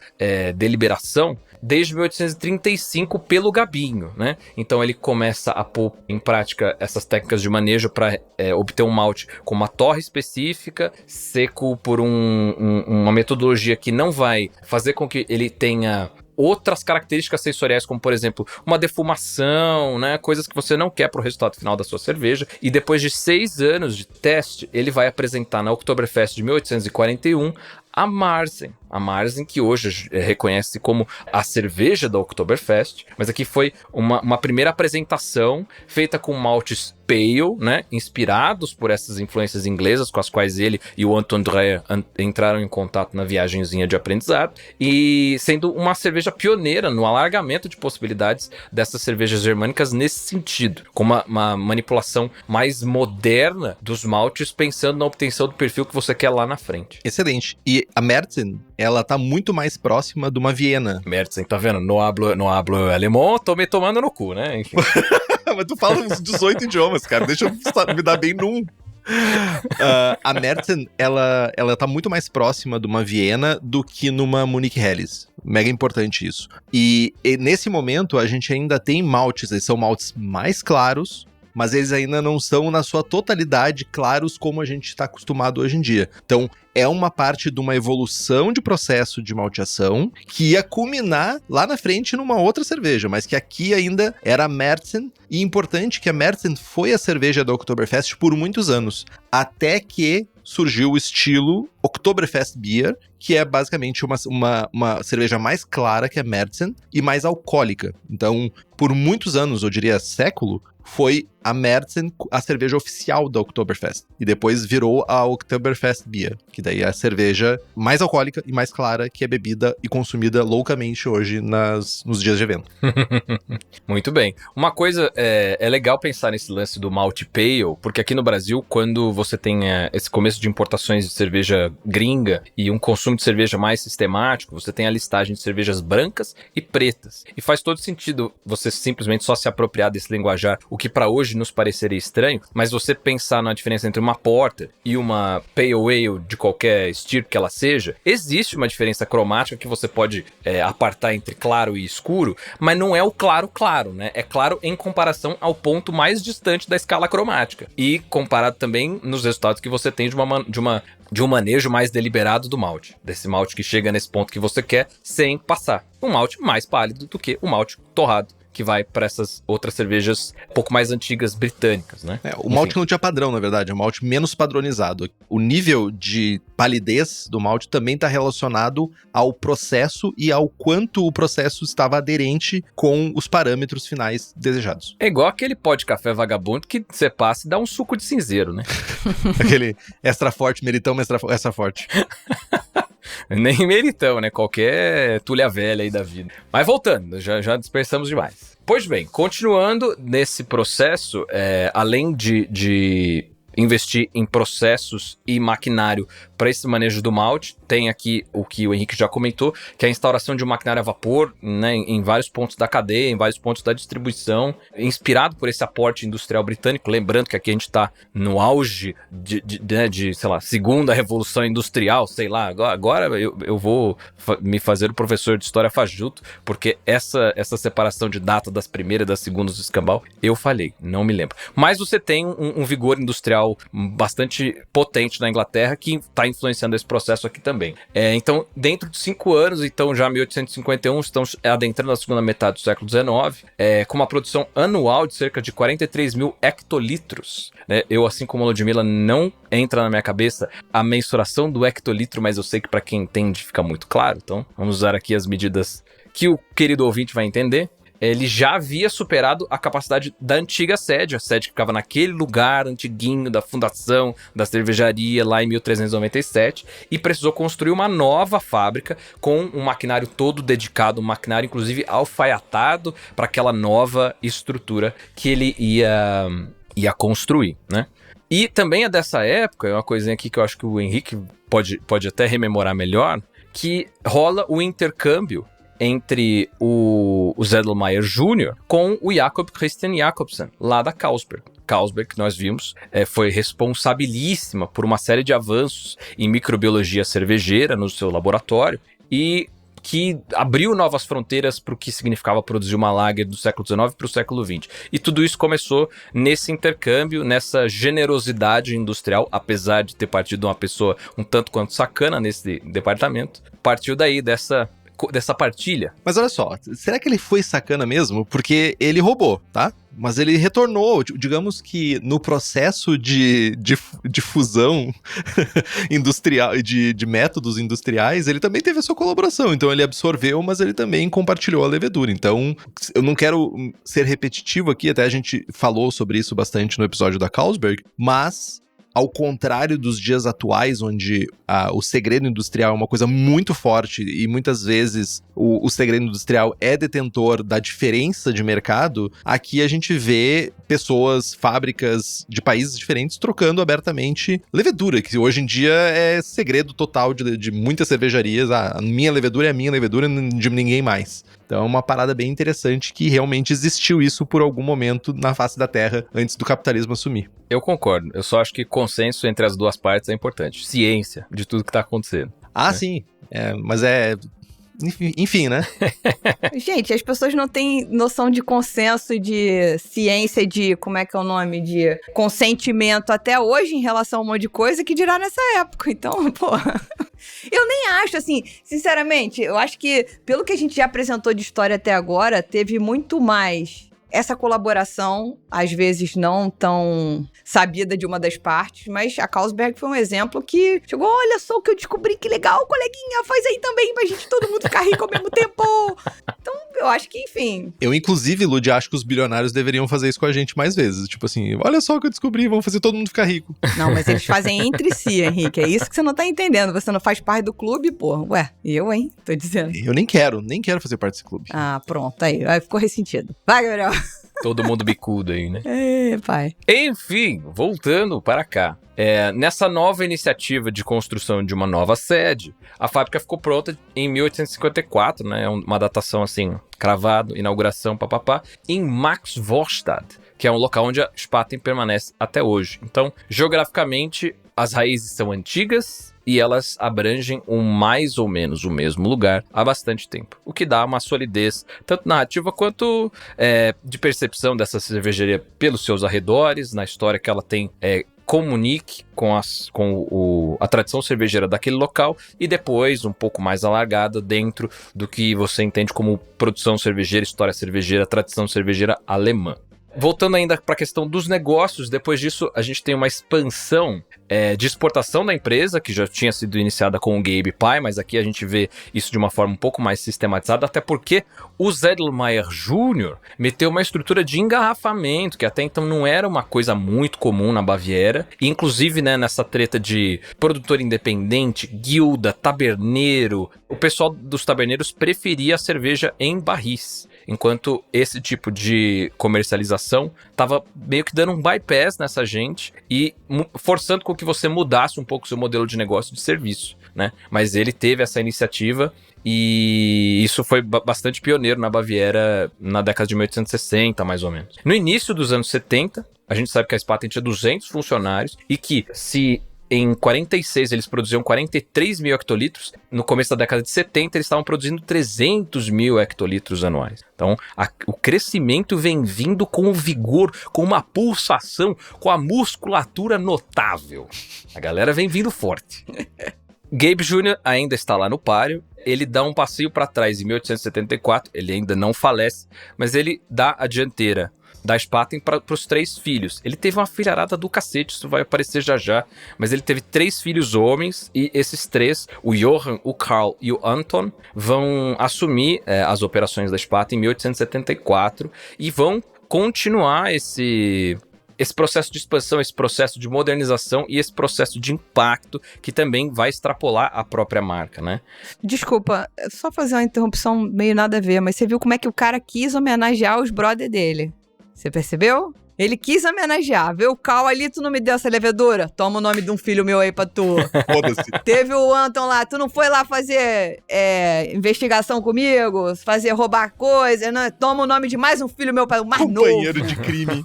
deliberação desde 1835 pelo Gabinho, né? Então ele começa a pôr em prática essas técnicas de manejo para obter um malte com uma torre específica, seco por uma metodologia que não vai fazer com que ele tenha outras características sensoriais, como por exemplo, uma defumação, né? Coisas que você não quer para o resultado final da sua cerveja. E depois de 6 anos de teste, ele vai apresentar na Oktoberfest de 1841 a Marzen. A Marzen, que hoje reconhece como a cerveja da Oktoberfest, mas aqui foi uma primeira apresentação feita com maltes pale, né, inspirados por essas influências inglesas com as quais ele e o Anton Dreher entraram em contato na viagenzinha de aprendizado, e sendo uma cerveja pioneira no alargamento de possibilidades dessas cervejas germânicas nesse sentido, com uma manipulação mais moderna dos maltes, pensando na obtenção do perfil que você quer lá na frente. Excelente. E a Märzen, ela tá muito mais próxima de uma Viena. Märzen, tá vendo? No hablo alemão, tô me tomando no cu, né? Enfim. Mas tu fala uns 18 idiomas, cara. Deixa eu me dar bem num. A Märzen, ela tá muito mais próxima de uma Viena do que numa Munich Helles. Mega importante isso. E nesse momento, a gente ainda tem maltes. Eles são maltes mais claros, mas eles ainda não são na sua totalidade claros como a gente está acostumado hoje em dia. Então, é uma parte de uma evolução de processo de malteação que ia culminar lá na frente numa outra cerveja, mas que aqui ainda era a Märzen. E importante que a Märzen foi a cerveja da Oktoberfest por muitos anos, até que surgiu o estilo Oktoberfest Beer, que é basicamente uma cerveja mais clara que a Märzen e mais alcoólica. Então, por muitos anos, eu diria século, foi a Märzen a cerveja oficial da Oktoberfest. E depois virou a Oktoberfest Beer, que daí é a cerveja mais alcoólica e mais clara que é bebida e consumida loucamente hoje nos dias de evento. Muito bem. Uma coisa, é legal pensar nesse lance do malte pale, porque aqui no Brasil, quando você tem esse começo de importações de cerveja gringa e um consumo de cerveja mais sistemático, você tem a listagem de cervejas brancas e pretas. E faz todo sentido você simplesmente só se apropriar desse linguajar, o que para hoje nos pareceria estranho, mas você pensar na diferença entre uma porter e uma pale ale de qualquer estirpe que ela seja, existe uma diferença cromática que você pode apartar entre claro e escuro, mas não é o claro, né? É claro em comparação ao ponto mais distante da escala cromática e comparado também nos resultados que você tem de um manejo mais deliberado do malte, desse malte que chega nesse ponto que você quer sem passar. Um malte mais pálido do que o malte torrado, que vai para essas outras cervejas um pouco mais antigas britânicas, né? O malte não tinha padrão, na verdade, é um malte menos padronizado. O nível de palidez do malte também está relacionado ao processo e ao quanto o processo estava aderente com os parâmetros finais desejados. É igual aquele pó de café vagabundo que você passa e dá um suco de cinzeiro, né? Aquele extra forte, meritão, extra forte. Nem meritão, né? Qualquer tulha velha aí da vida. Mas voltando, já dispersamos demais. Pois bem, continuando nesse processo, além de investir em processos e maquinário para esse manejo do malte. Tem aqui o que o Henrique já comentou, que é a instauração de um maquinário a vapor, né, em vários pontos da cadeia, em vários pontos da distribuição, inspirado por esse aporte industrial britânico. Lembrando que aqui a gente está no auge de, sei lá, segunda revolução industrial, sei lá. Agora eu vou me fazer o professor de história fajuto, porque essa separação de data das primeiras e das segundas do escambau, eu falhei, não me lembro. Mas você tem um vigor industrial bastante potente na Inglaterra que está influenciando esse processo aqui também. Então, dentro de 5 anos, então já 1851, estamos adentrando a segunda metade do século XIX, com uma produção anual de cerca de 43 mil hectolitros. Né? Eu, assim como a Ludmilla, não entra na minha cabeça a mensuração do hectolitro, mas eu sei que para quem entende fica muito claro. Então, vamos usar aqui as medidas que o querido ouvinte vai entender. Ele já havia superado a capacidade da antiga sede, a sede que ficava naquele lugar antiguinho da fundação da cervejaria lá em 1397, e precisou construir uma nova fábrica com um maquinário todo dedicado, um maquinário inclusive alfaiatado para aquela nova estrutura que ele ia construir, né? E também é dessa época, é uma coisinha aqui que eu acho que o Henrique pode até rememorar melhor, que rola o intercâmbio entre o Sedlmayr Jr. com o Jacob Christian Jacobsen, lá da Carlsberg. Carlsberg, que nós vimos, foi responsabilíssima por uma série de avanços em microbiologia cervejeira no seu laboratório e que abriu novas fronteiras para o que significava produzir uma lager do século XIX para o século XX. E tudo isso começou nesse intercâmbio, nessa generosidade industrial, apesar de ter partido de uma pessoa um tanto quanto sacana nesse departamento, partiu daí dessa partilha. Mas olha só, será que ele foi sacana mesmo? Porque ele roubou, tá? Mas ele retornou, digamos que no processo de fusão industrial, de métodos industriais, ele também teve a sua colaboração. Então ele absorveu, mas ele também compartilhou a levedura. Então eu não quero ser repetitivo aqui, até a gente falou sobre isso bastante no episódio da Carlsberg, mas ao contrário dos dias atuais, onde o segredo industrial é uma coisa muito forte e muitas vezes o segredo industrial é detentor da diferença de mercado, aqui a gente vê pessoas, fábricas de países diferentes trocando abertamente levedura, que hoje em dia é segredo total de muitas cervejarias. A minha levedura é a minha levedura, de ninguém mais. Então é uma parada bem interessante que realmente existiu isso por algum momento na face da Terra antes do capitalismo assumir. Eu concordo. Eu só acho que consenso entre as duas partes é importante. Ciência de tudo que tá acontecendo. Sim. Mas enfim, né? Gente, as pessoas não têm noção de consenso, de ciência, de, como é que é o nome, de consentimento até hoje em relação a um monte de coisa que dirá nessa época. Então, porra... Eu nem acho, assim, sinceramente, eu acho que, pelo que a gente já apresentou de história até agora, teve muito mais essa colaboração, às vezes não tão sabida de uma das partes, mas a Carlsberg foi um exemplo que chegou, olha só o que eu descobri, que legal, coleguinha, faz aí também pra gente todo mundo ficar rico ao mesmo tempo. Então, eu acho que, enfim... Eu, inclusive, Lud, acho que os bilionários deveriam fazer isso com a gente mais vezes. Tipo assim, olha só o que eu descobri, vamos fazer todo mundo ficar rico. Não, mas eles fazem entre si, Henrique, é isso que você não tá entendendo. Você não faz parte do clube, porra. Ué, eu, hein? Tô dizendo. Eu nem quero fazer parte desse clube. Ah, pronto, aí ficou ressentido. Vai, Gabriel. Todo mundo bicudo aí, né? Pai. Enfim, voltando para cá. Nessa nova iniciativa de construção de uma nova sede, a fábrica ficou pronta em 1854, né? Uma datação assim, cravado, inauguração, papapá, em Maxvorstadt, que é um local onde a Spaten permanece até hoje. Então, geograficamente, as raízes são antigas e elas abrangem mais ou menos o mesmo lugar há bastante tempo. O que dá uma solidez, tanto narrativa quanto de percepção dessa cervejaria pelos seus arredores, na história que ela tem, comunique com a tradição cervejeira daquele local e depois um pouco mais alargada dentro do que você entende como produção cervejeira, história cervejeira, tradição cervejeira alemã. Voltando ainda para a questão dos negócios, depois disso a gente tem uma expansão de exportação da empresa, que já tinha sido iniciada com o Gabe Pai, mas aqui a gente vê isso de uma forma um pouco mais sistematizada, até porque o Sedlmayr Jr. meteu uma estrutura de engarrafamento, que até então não era uma coisa muito comum na Baviera, e inclusive, né, nessa treta de produtor independente, guilda, taberneiro, o pessoal dos taberneiros preferia a cerveja em barris. enquanto esse tipo de comercialização tava meio que dando um bypass nessa gente e forçando com que você mudasse um pouco o seu modelo de negócio de serviço, né? Mas ele teve essa iniciativa e isso foi bastante pioneiro na Baviera na década de 1860, mais ou menos. No início dos anos 70, a gente sabe que a Spaten tinha 200 funcionários e que se em 46 eles produziam 43 mil hectolitros, no começo da década de 70 eles estavam produzindo 300 mil hectolitros anuais. Então o crescimento vem vindo com vigor, com uma pulsação, com a musculatura notável. A galera vem vindo forte. Gabe Jr. ainda está lá no páreo, ele dá um passeio para trás em 1874, ele ainda não falece, mas ele dá a dianteira da Spaten para os 3 filhos. Ele teve uma filharada do cacete, isso vai aparecer já já, mas ele teve 3 filhos homens e esses 3, o Johann, o Karl e o Anton, vão assumir as operações da Spaten em 1874 e vão continuar esse processo de expansão, esse processo de modernização e esse processo de impacto que também vai extrapolar a própria marca, né? Desculpa, só fazer uma interrupção meio nada a ver, mas você viu como é que o cara quis homenagear os brother dele? Você percebeu? Ele quis homenagear. Vê o Cal ali, tu não me deu essa levedura? Toma o nome de um filho meu aí pra tu. Foda-se. Teve o Anton lá, tu não foi lá fazer investigação comigo? Roubar coisa? Não? Toma o nome de mais um filho meu, o mais novo. Companheiro de crime.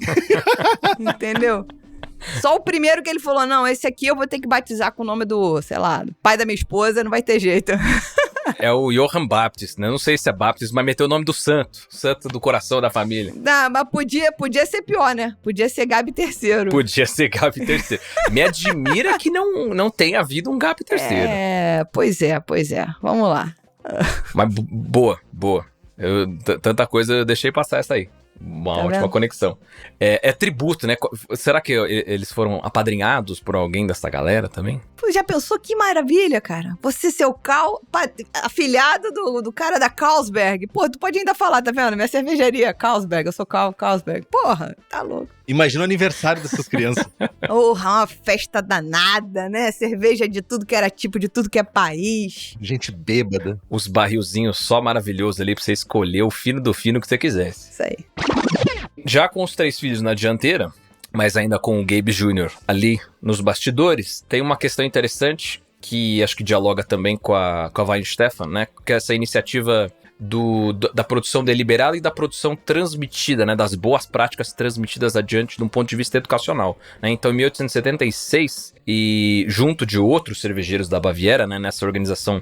Entendeu? Só o primeiro que ele falou, não, esse aqui eu vou ter que batizar com o nome do, sei lá, do pai da minha esposa, não vai ter jeito. É o Johann Baptist, né? Não sei se é Baptist, mas meteu o nome do santo do coração da família. Não, mas podia ser pior, né? Podia ser Gabi III. Podia ser Gabi III. Me admira que não tenha havido um Gabi III. Pois é. Vamos lá. Mas boa. Tanta coisa, eu deixei passar essa aí. Uma ótima conexão. É tributo, né? Será que eles foram apadrinhados por alguém dessa galera também? Pô, já pensou que maravilha, cara? Você ser o afilhado do cara da Carlsberg. Pô, tu pode ainda falar, tá vendo? Minha cervejaria é Carlsberg, eu sou Carlsberg. Porra, tá louco. Imagina o aniversário dessas crianças. Uma festa danada, né? Cerveja de tudo que era tipo, de tudo que é país. Gente bêbada. Os barrilzinhos só maravilhosos ali pra você escolher o fino do fino que você quisesse. Isso aí. Já com os 3 filhos na dianteira, mas ainda com o Gabe Jr. ali nos bastidores, tem uma questão interessante que acho que dialoga também com a Weihenstephan, né? Que é essa iniciativa da produção deliberada e da produção transmitida, né? Das boas práticas transmitidas adiante de um ponto de vista educacional, né? Então, em 1876, e junto de outros cervejeiros da Baviera, né? Nessa organização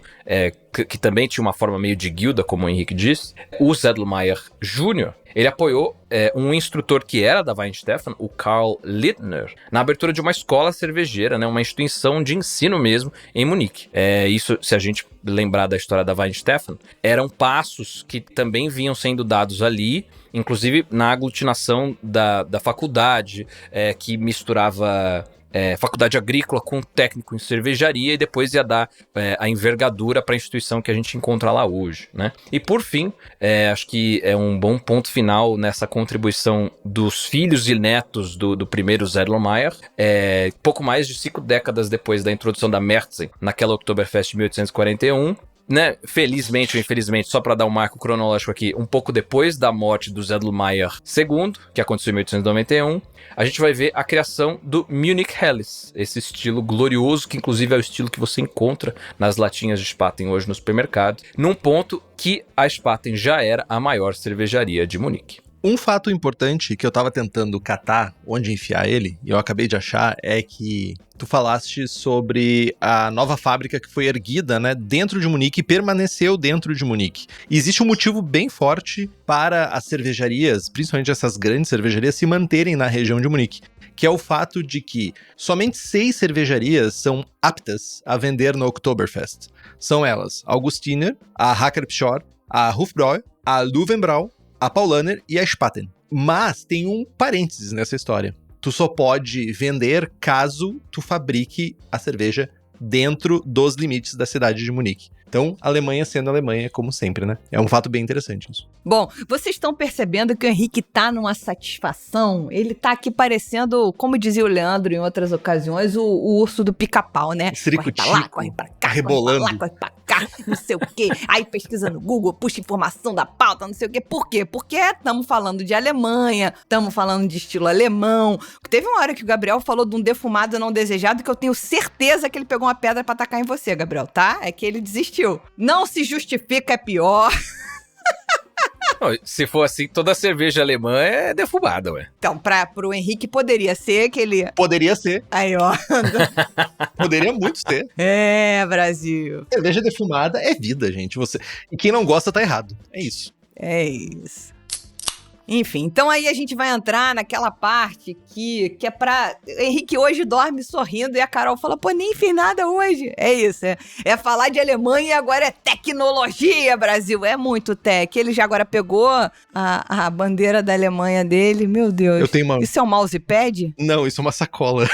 que também tinha uma forma meio de guilda, como o Henrique disse, o Sedlmayr Jr., ele apoiou um instrutor que era da Weihenstephan, o Karl Littner, na abertura de uma escola cervejeira, né, uma instituição de ensino mesmo, em Munique. Isso, se a gente lembrar da história da Weihenstephan, eram passos que também vinham sendo dados ali, inclusive na aglutinação da faculdade, que misturava faculdade agrícola com técnico em cervejaria e depois ia dar a envergadura para a instituição que a gente encontra lá hoje, né? E por fim, acho que é um bom ponto final nessa contribuição dos filhos e netos do primeiro Sedlmayr, pouco mais de 5 décadas depois da introdução da Märzen naquela Oktoberfest de 1841, né, felizmente ou infelizmente, só para dar um marco cronológico aqui, um pouco depois da morte do Sedlmayr II, que aconteceu em 1891, a gente vai ver a criação do Munich Helles, esse estilo glorioso, que inclusive é o estilo que você encontra nas latinhas de Spaten hoje no supermercado, num ponto que a Spaten já era a maior cervejaria de Munique. Um fato importante que eu tava tentando catar onde enfiar ele, e eu acabei de achar, é que tu falaste sobre a nova fábrica que foi erguida, né, dentro de Munique e permaneceu dentro de Munique. E existe um motivo bem forte para as cervejarias, principalmente essas grandes cervejarias, se manterem na região de Munique, que é o fato de que somente 6 cervejarias são aptas a vender no Oktoberfest. São elas a Augustiner, a Hacker-Pschorr, a Hofbräu, a Löwenbräu, a Paulaner e a Spaten. Mas tem um parênteses nessa história. Tu só pode vender caso tu fabrique a cerveja dentro dos limites da cidade de Munique. Então, a Alemanha sendo a Alemanha, como sempre, né? É um fato bem interessante isso. Bom, vocês estão percebendo que o Henrique tá numa satisfação? Ele tá aqui parecendo, como dizia o Leandro em outras ocasiões, o urso do pica-pau, né? Ciricutico, corre pra lá, corre pra cá, rebolando. corre pra lá, corre pra cá. não sei o quê. Aí pesquisa no Google, puxa informação da pauta, não sei o quê. Por quê? Porque estamos falando de Alemanha, estamos falando de estilo alemão. Teve uma hora que o Gabriel falou de um defumado não desejado que eu tenho certeza que ele pegou uma pedra pra atacar em você, Gabriel, tá? É que ele desistiu. Não se justifica, é pior. Não, se for assim, toda cerveja alemã é defumada, ué. Então, pro Henrique poderia ser que ele... Poderia ser. Aí, ó. Poderia muito ser. É, Brasil. Cerveja defumada é vida, gente. E quem não gosta tá errado. É isso. É isso. Enfim, então aí a gente vai entrar naquela parte que é pra... Henrique hoje dorme sorrindo e a Carol fala, pô, nem fiz nada hoje. É isso, é falar de Alemanha e agora é tecnologia, Brasil. É muito tech. Ele já agora pegou a bandeira da Alemanha dele. Meu Deus. Eu tenho uma... Isso é um mousepad? Não, isso é uma sacola.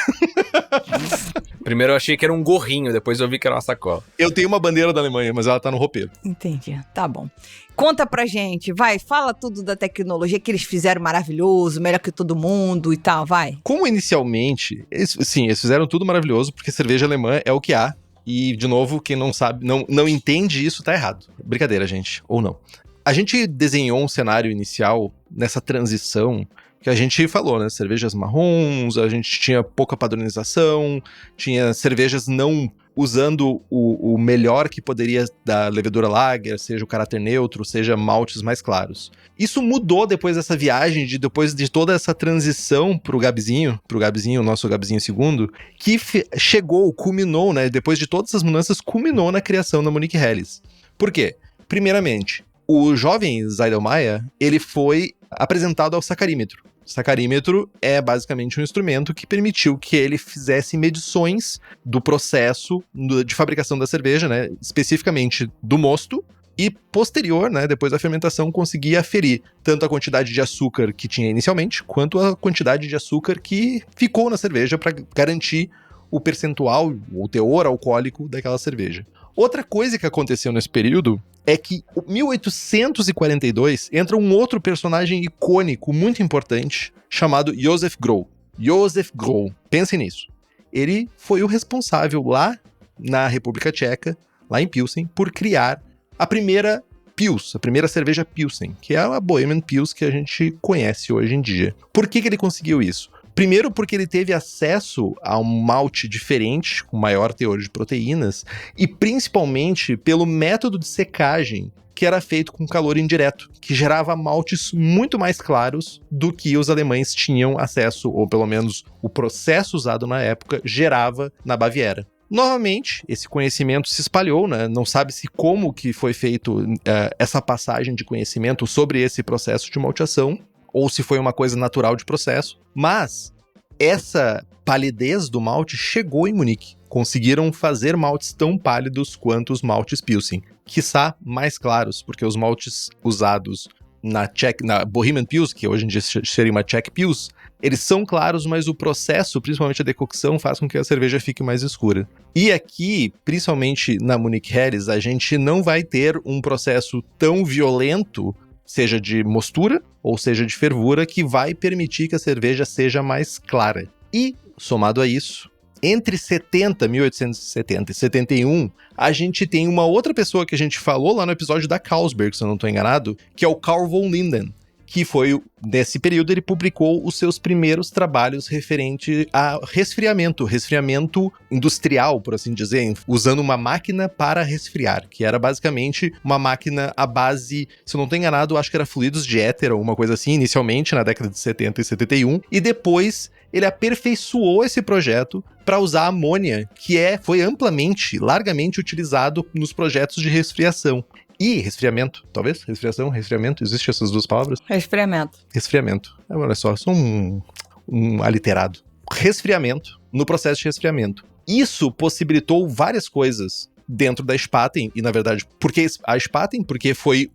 Primeiro eu achei que era um gorrinho, depois eu vi que era uma sacola. Eu tenho uma bandeira da Alemanha, mas ela tá no roupeiro. Entendi, tá bom. Conta pra gente, vai, fala tudo da tecnologia que eles fizeram maravilhoso, melhor que todo mundo e tal, vai. Como inicialmente, eles fizeram tudo maravilhoso, porque cerveja alemã é o que há. E, de novo, quem não sabe, não entende isso, tá errado. Brincadeira, gente, ou não. A gente desenhou um cenário inicial nessa transição que a gente falou, né? Cervejas marrons, a gente tinha pouca padronização, tinha cervejas não usando o melhor que poderia da levedura lager, seja o caráter neutro, seja maltes mais claros. Isso mudou depois dessa viagem, depois de toda essa transição pro Gabizinho, o nosso Gabizinho II, que culminou, né? Depois de todas essas mudanças, culminou na criação da Munich Helles. Por quê? Primeiramente, o jovem Zeidelmayer, ele foi apresentado ao sacarímetro. O sacarímetro é basicamente um instrumento que permitiu que ele fizesse medições do processo de fabricação da cerveja, né, especificamente do mosto, e posterior, né, depois da fermentação, conseguia aferir tanto a quantidade de açúcar que tinha inicialmente, quanto a quantidade de açúcar que ficou na cerveja para garantir o percentual, o teor alcoólico daquela cerveja. Outra coisa que aconteceu nesse período é que em 1842 entra um outro personagem icônico muito importante chamado Josef Groll. Josef Groll, pensem nisso. Ele foi o responsável lá na República Tcheca, lá em Pilsen, por criar a primeira Pils, a primeira cerveja Pilsen, que é a Bohemian Pils que a gente conhece hoje em dia. Por que ele conseguiu isso? Primeiro porque ele teve acesso a um malte diferente, com maior teor de proteínas, e principalmente pelo método de secagem que era feito com calor indireto, que gerava maltes muito mais claros do que os alemães tinham acesso, ou pelo menos o processo usado na época gerava na Baviera. Novamente, esse conhecimento se espalhou, né? Não sabe-se como que foi feito essa passagem de conhecimento sobre esse processo de malteação, ou se foi uma coisa natural de processo, mas essa palidez do malte chegou em Munique. Conseguiram fazer maltes tão pálidos quanto os maltes Pilsen, quiçá mais claros, porque os maltes usados na Bohemian Pils, que hoje em dia seria uma Czech Pils, eles são claros, mas o processo, principalmente a decocção, faz com que a cerveja fique mais escura. E aqui, principalmente na Munich Helles, a gente não vai ter um processo tão violento, seja de mostura ou seja de fervura, que vai permitir que a cerveja seja mais clara. E, somado a isso, entre 1870 e 71, a gente tem uma outra pessoa que a gente falou lá no episódio da Carlsberg, se eu não estou enganado, que é o Carl von Linden, que foi, nesse período, ele publicou os seus primeiros trabalhos referente a resfriamento industrial, por assim dizer, usando uma máquina para resfriar, que era basicamente uma máquina à base, se eu não estou enganado, acho que era fluidos de éter ou uma coisa assim, inicialmente na década de 70 e 71, e depois ele aperfeiçoou esse projeto para usar amônia, que foi largamente utilizado nos projetos de resfriação. E resfriamento, talvez? Resfriamento, existem essas duas palavras? Resfriamento. Olha só, sou um aliterado. Resfriamento, no processo de resfriamento. Isso possibilitou várias coisas dentro da Spaten, e na verdade, porque a Spaten? Porque foi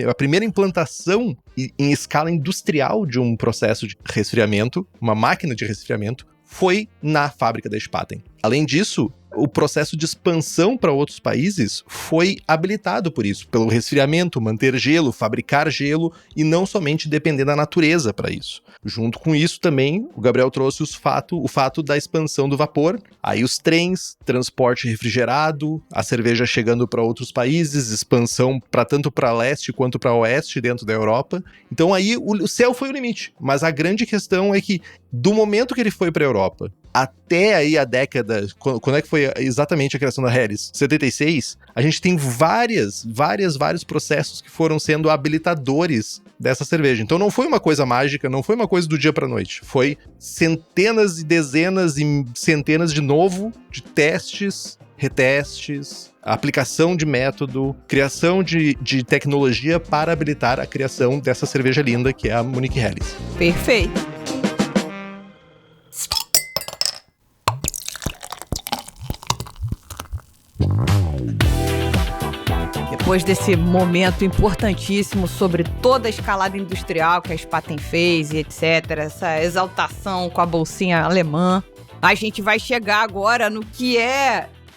a primeira implantação em escala industrial de um processo de resfriamento, uma máquina de resfriamento, foi na fábrica da Spaten. Além disso, O processo de expansão para outros países foi habilitado por isso, pelo resfriamento, manter gelo, fabricar gelo e não somente depender da natureza para isso. Junto com isso também, o Gabriel trouxe o fato da expansão do vapor, aí os trens, transporte refrigerado, a cerveja chegando para outros países, expansão tanto para leste quanto para oeste dentro da Europa. Então aí o céu foi o limite, mas a grande questão é que do momento que ele foi para a Europa até aí a década, quando é que foi exatamente a criação da Helles? 76, a gente tem vários processos que foram sendo habilitadores dessa cerveja. Então não foi uma coisa mágica, não foi uma coisa do dia pra noite. Foi centenas e dezenas e centenas de testes, retestes, aplicação de método, criação de tecnologia para habilitar a criação dessa cerveja linda que é a Munich Helles. Perfeito. Depois desse momento importantíssimo sobre toda a escalada industrial que a Spaten fez e etc., essa exaltação com a bolsinha alemã, a gente vai chegar agora no que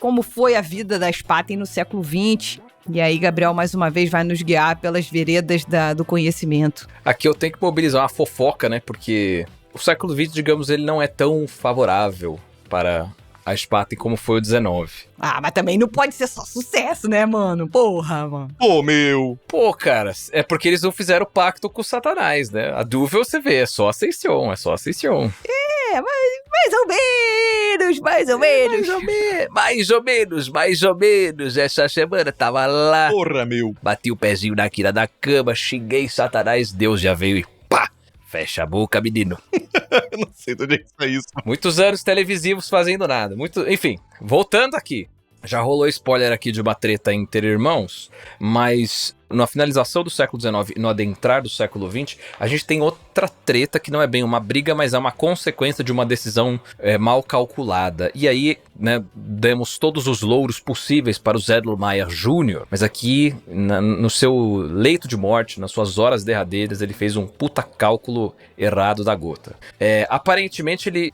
como foi a vida da Spaten no século XX. E aí, Gabriel, mais uma vez, vai nos guiar pelas veredas do conhecimento. Aqui eu tenho que mobilizar uma fofoca, né? Porque o século XX, digamos, ele não é tão favorável para a Spaten como foi o 19. Ah, mas também não pode ser só sucesso, né, mano? Porra, mano. Pô, cara, é porque eles não fizeram pacto com o Satanás, né? A dúvida você vê, é só Ascension. Mais ou menos. Essa semana tava lá. Porra, meu. Bati o pezinho na quina da cama, xinguei Satanás, Deus já veio e pá! Fecha a boca, menino. Eu não sei de onde é que sai isso. Muitos anos televisivos fazendo nada. Enfim, voltando aqui. Já rolou spoiler aqui de uma treta entre irmãos, mas na finalização do século XIX e no adentrar do século XX, a gente tem outra treta que não é bem uma briga, mas é uma consequência de uma decisão mal calculada. E aí, né, demos todos os louros possíveis para o Sedlmayr Jr., mas aqui, no seu leito de morte, nas suas horas derradeiras, ele fez um puta cálculo errado da gota. Aparentemente, ele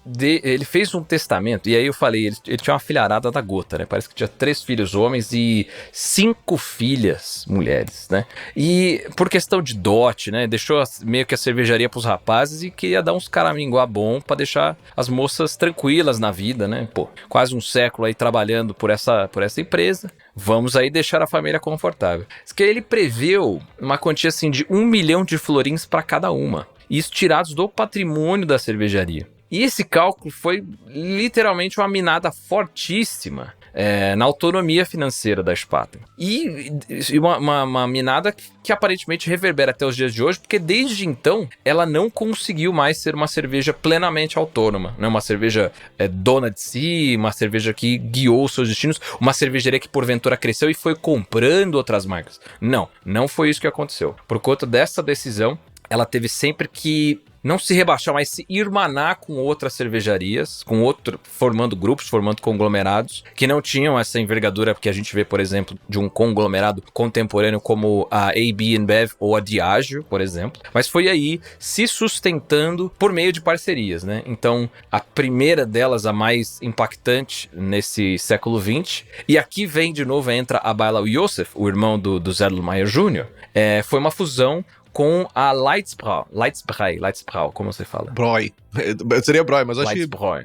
fez um testamento, e aí eu falei, ele tinha uma filharada da gota, né? Parece que tinha 3 filhos homens e 5 filhas mulheres, né? E por questão de dote, né? Deixou meio que a cervejaria pros rapazes e queria dar uns caraminguá bom pra deixar as moças tranquilas na vida, né? Pô, quase um século aí trabalhando por essa empresa. Vamos aí deixar a família confortável. Isso que ele preveu uma quantia assim de 1 milhão de florins para cada uma. Isso tirados do patrimônio da cervejaria. E esse cálculo foi literalmente uma minada fortíssima na autonomia financeira da Spaten. E uma minada que aparentemente reverbera até os dias de hoje, porque desde então ela não conseguiu mais ser uma cerveja plenamente autônoma, né? Uma cerveja dona de si, uma cerveja que guiou seus destinos, uma cervejaria que porventura cresceu e foi comprando outras marcas. Não foi isso que aconteceu. Por conta dessa decisão, ela teve sempre que não se rebaixar, mas se irmanar com outras cervejarias, formando grupos, formando conglomerados, que não tinham essa envergadura que a gente vê, por exemplo, de um conglomerado contemporâneo como a AB InBev ou a Diageo, por exemplo. Mas foi aí se sustentando por meio de parcerias, né? Então, a primeira delas, a mais impactante nesse século XX, e aqui vem de novo, entra a Bailau Yosef, o irmão do Sedlmayr Jr., foi uma fusão com a Leitzbrau, como você fala? Broi. Seria Broi, mas eu acho que Broi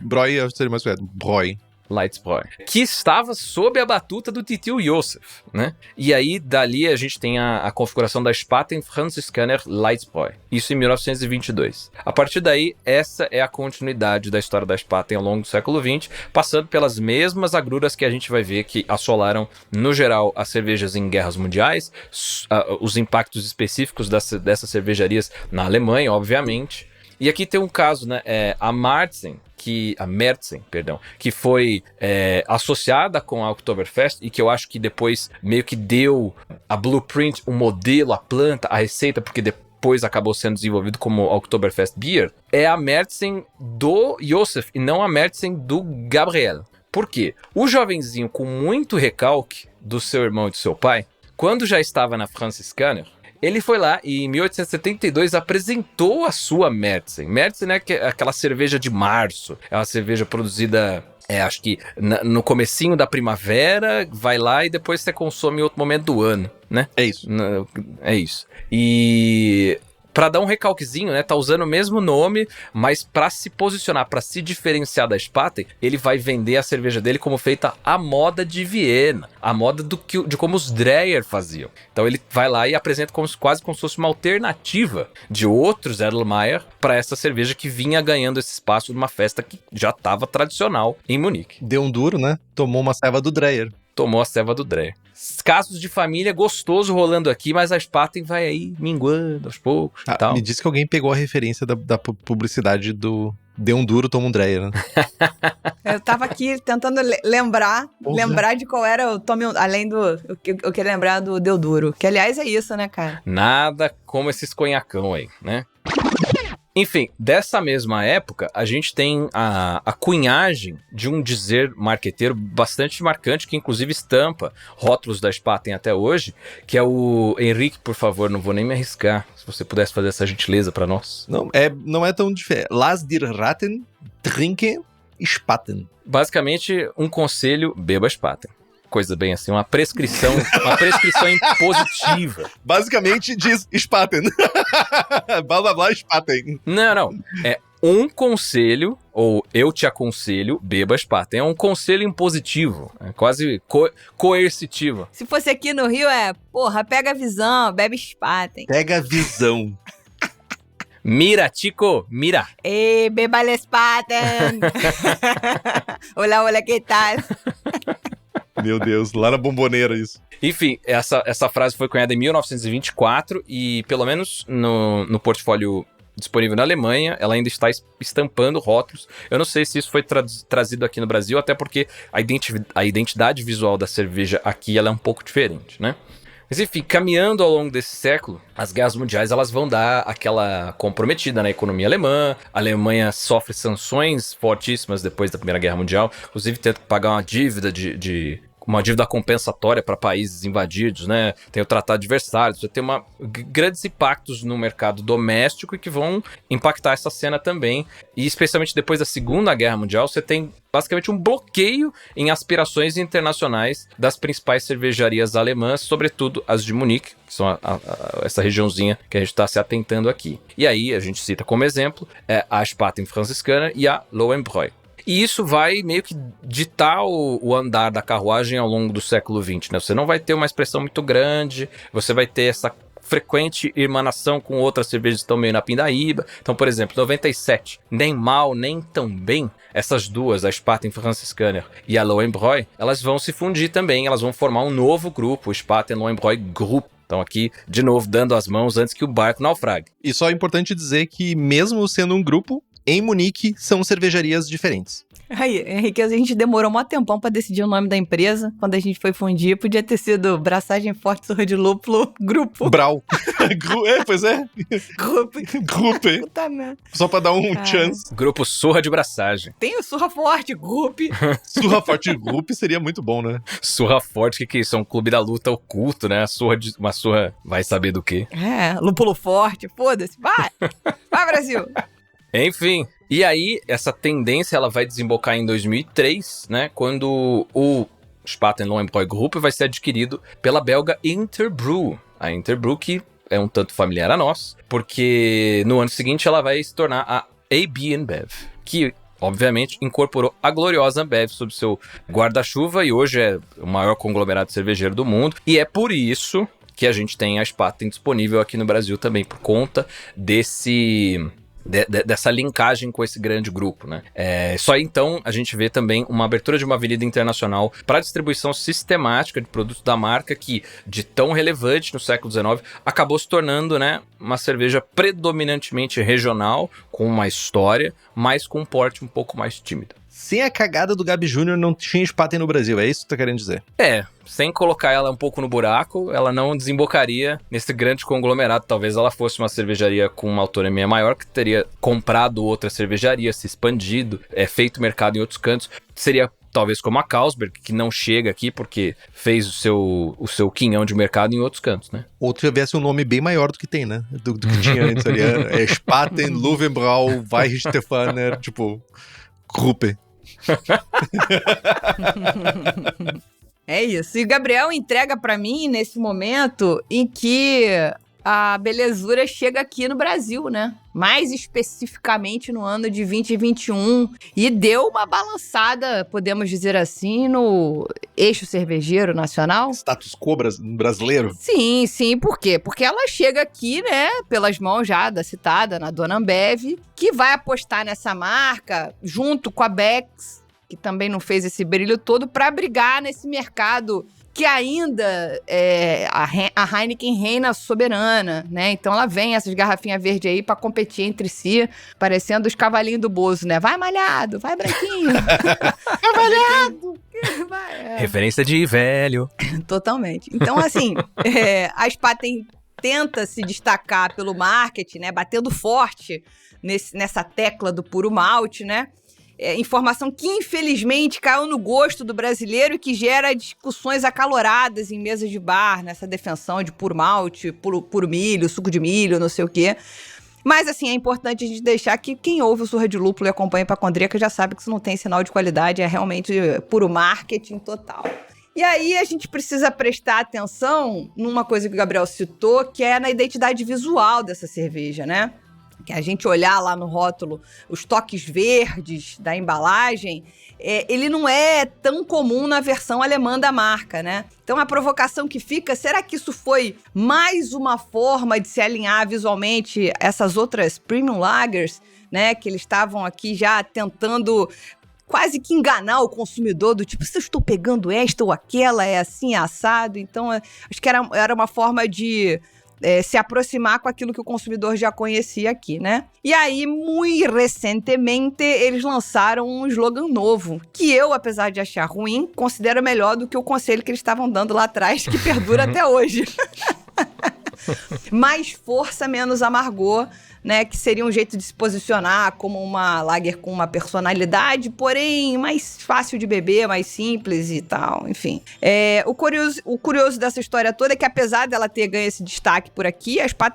seria mais correto. Broi. Leitzbrau, que estava sob a batuta do titio Yosef, né? E aí, dali, a gente tem a configuração da Spaten Franziskaner Leitzbrau, isso em 1922. A partir daí, essa é a continuidade da história da Spaten ao longo do século XX, passando pelas mesmas agruras que a gente vai ver que assolaram, no geral, as cervejas em guerras mundiais, os impactos específicos dessas cervejarias na Alemanha, obviamente. E aqui tem um caso, né? A Märzen, que foi associada com a Oktoberfest e que eu acho que depois meio que deu a blueprint, o modelo, a planta, a receita, porque depois acabou sendo desenvolvido como Oktoberfest Beer, é a Märzen do Yosef e não a Märzen do Gabriel. Por quê? O jovenzinho com muito recalque do seu irmão e do seu pai, quando já estava na Franziskaner, ele foi lá e em 1872 apresentou a sua Märzen. Märzen é aquela cerveja de março. É uma cerveja produzida acho que no comecinho da primavera, vai lá e depois você consome em outro momento do ano, né? É isso. É isso. E... Pra dar um recalquezinho, né? Tá usando o mesmo nome, mas pra se posicionar, pra se diferenciar da Spaten, ele vai vender a cerveja dele como feita à moda de Viena. A moda de como os Dreyer faziam. Então ele vai lá e apresenta quase como se fosse uma alternativa de outros Erlenmeyer pra essa cerveja que vinha ganhando esse espaço numa festa que já tava tradicional em Munique. Deu um duro, né? Tomou uma ceva do Dreyer. Tomou a ceva do Dreyer. Casos de família gostoso rolando aqui, mas a Spaten vai aí minguando aos poucos e tal. Me disse que alguém pegou a referência da publicidade do Deu um duro, toma um Dreyer, né? Eu tava aqui tentando lembrar de qual era o Tome além do... Eu queria lembrar do Deu Duro, que aliás é isso, né, cara? Nada como esses conhacão aí, né? Enfim, dessa mesma época, a gente tem a cunhagem de um dizer marqueteiro bastante marcante, que inclusive estampa rótulos da Spaten até hoje, que é o... Henrique, por favor, não vou nem me arriscar, se você pudesse fazer essa gentileza pra nós. Não é tão diferente. Las dir Raten trinken Spaten. Basicamente, um conselho, beba Spaten. Coisa bem assim, uma prescrição impositiva. Basicamente diz Spaten. Blá blá blá Spaten. Não. É um conselho, ou eu te aconselho, beba Spaten. É um conselho impositivo, é quase coercitivo. Se fosse aqui no Rio pega a visão, bebe Spaten. Pega a visão. Mira, chico, mira. Beba la Spaten. Olá, que tal? Meu Deus, lá na Bomboneira isso. Enfim, essa frase foi cunhada em 1924 e, pelo menos no portfólio disponível na Alemanha, ela ainda está estampando rótulos. Eu não sei se isso foi trazido aqui no Brasil, até porque a identidade visual da cerveja aqui ela é um pouco diferente, né? Mas enfim, caminhando ao longo desse século, as guerras mundiais elas vão dar aquela comprometida na economia alemã. A Alemanha sofre sanções fortíssimas depois da Primeira Guerra Mundial. Inclusive tenta pagar uma dívida uma dívida compensatória para países invadidos, né? Tem o Tratado de Versalhes, você tem grandes impactos no mercado doméstico e que vão impactar essa cena também. E especialmente depois da Segunda Guerra Mundial, você tem basicamente um bloqueio em aspirações internacionais das principais cervejarias alemãs, sobretudo as de Munique, que são essa regiãozinha que a gente está se atentando aqui. E aí a gente cita como exemplo a Spaten Franziskaner e a Lowenbräu. E isso vai meio que ditar o andar da carruagem ao longo do século XX, né? Você não vai ter uma expressão muito grande, você vai ter essa frequente irmanação com outras cervejas que estão meio na pindaíba. Então, por exemplo, 97, nem mal, nem tão bem, essas duas, a Spaten Franziskaner e a Lowenbräu, elas vão se fundir também, elas vão formar um novo grupo, o Spaten Lowenbräu Group. Então aqui, de novo, dando as mãos antes que o barco naufrague. E só é importante dizer que, mesmo sendo um grupo, em Munique são cervejarias diferentes. Aí, Henrique, a gente demorou um tempão pra decidir o nome da empresa. Quando a gente foi fundir, podia ter sido Braçagem Forte Surra de Lúpulo Grupo. Brau. Pois é. Grupo. Puta merda. Só pra dar um chance. Grupo Surra de Braçagem. Tem o Surra Forte, Grupo. Surra Forte Grupo seria muito bom, né? Surra Forte, que isso? É um clube da luta oculto, né? Uma surra vai saber do quê. Lúpulo Forte, foda-se. Vai, Brasil. Enfim, e aí essa tendência ela vai desembocar em 2003, né, quando o Spaten Lowenbräu Group vai ser adquirido pela belga Interbrew. A Interbrew que é um tanto familiar a nós, porque no ano seguinte ela vai se tornar a AB InBev, que obviamente incorporou a gloriosa Ambev sob seu guarda-chuva e hoje é o maior conglomerado cervejeiro do mundo, e é por isso que a gente tem a Spaten disponível aqui no Brasil também, por conta dessa linkagem com esse grande grupo, né? Só aí, então, a gente vê também uma abertura de uma avenida internacional para distribuição sistemática de produtos da marca que, de tão relevante no século XIX, acabou se tornando, né, uma cerveja predominantemente regional, com uma história, mas com um porte um pouco mais tímido. Sem a cagada do Gabi Júnior, não tinha Spaten no Brasil, é isso que tu tá querendo dizer? Sem colocar ela um pouco no buraco, ela não desembocaria nesse grande conglomerado. Talvez ela fosse uma cervejaria com uma autonomia maior, que teria comprado outra cervejaria, se expandido, feito mercado em outros cantos. Seria talvez como a Carlsberg, que não chega aqui porque fez o seu quinhão de mercado em outros cantos, né? Ou tivesse um nome bem maior do que tem, né? Do que tinha antes ali. Spaten, Lowenbräu, Weihenstephaner, tipo, Gruppe. É isso. E o Gabriel entrega pra mim nesse momento em que a belezura chega aqui no Brasil, né? Mais especificamente no ano de 2021. E deu uma balançada, podemos dizer assim, no eixo cervejeiro nacional. Status quo brasileiro? Sim, sim. Por quê? Porque ela chega aqui, né, pelas mãos já da citada, na Dona Ambev, que vai apostar nessa marca junto com a Beck's, que também não fez esse brilho todo, para brigar nesse mercado que ainda a Heineken reina soberana, né? Então ela vem, essas garrafinhas verdes aí, pra competir entre si, parecendo os cavalinhos do Bozo, né? Vai malhado, vai branquinho. Vai malhado. Referência de velho. Totalmente. Então, assim, a Spa tenta se destacar pelo marketing, né? Batendo forte nessa tecla do puro malte, né? Informação que, infelizmente, caiu no gosto do brasileiro e que gera discussões acaloradas em mesas de bar, nessa defensão de puro malte, puro milho, suco de milho, não sei o quê. Mas, assim, é importante a gente deixar que quem ouve o Surra de Lúpulo e acompanha a Hipacondríaca já sabe que isso não tem sinal de qualidade, é realmente puro marketing total. E aí a gente precisa prestar atenção numa coisa que o Gabriel citou, que é na identidade visual dessa cerveja, né? Que a gente olhar lá no rótulo os toques verdes da embalagem, ele não é tão comum na versão alemã da marca, né? Então a provocação que fica, será que isso foi mais uma forma de se alinhar visualmente essas outras premium lagers, né? Que eles estavam aqui já tentando quase que enganar o consumidor, do tipo, se eu estou pegando esta ou aquela, é assim, é assado. Então acho que era uma forma de se aproximar com aquilo que o consumidor já conhecia aqui, né? E aí, muito recentemente, eles lançaram um slogan novo, que eu, apesar de achar ruim, considero melhor do que o conselho que eles estavam dando lá atrás, que perdura até hoje. Mais força, menos amargor, né, que seria um jeito de se posicionar como uma lager com uma personalidade, porém mais fácil de beber, mais simples e tal, enfim. O curioso dessa história toda é que, apesar dela ter ganho esse destaque por aqui, a Spa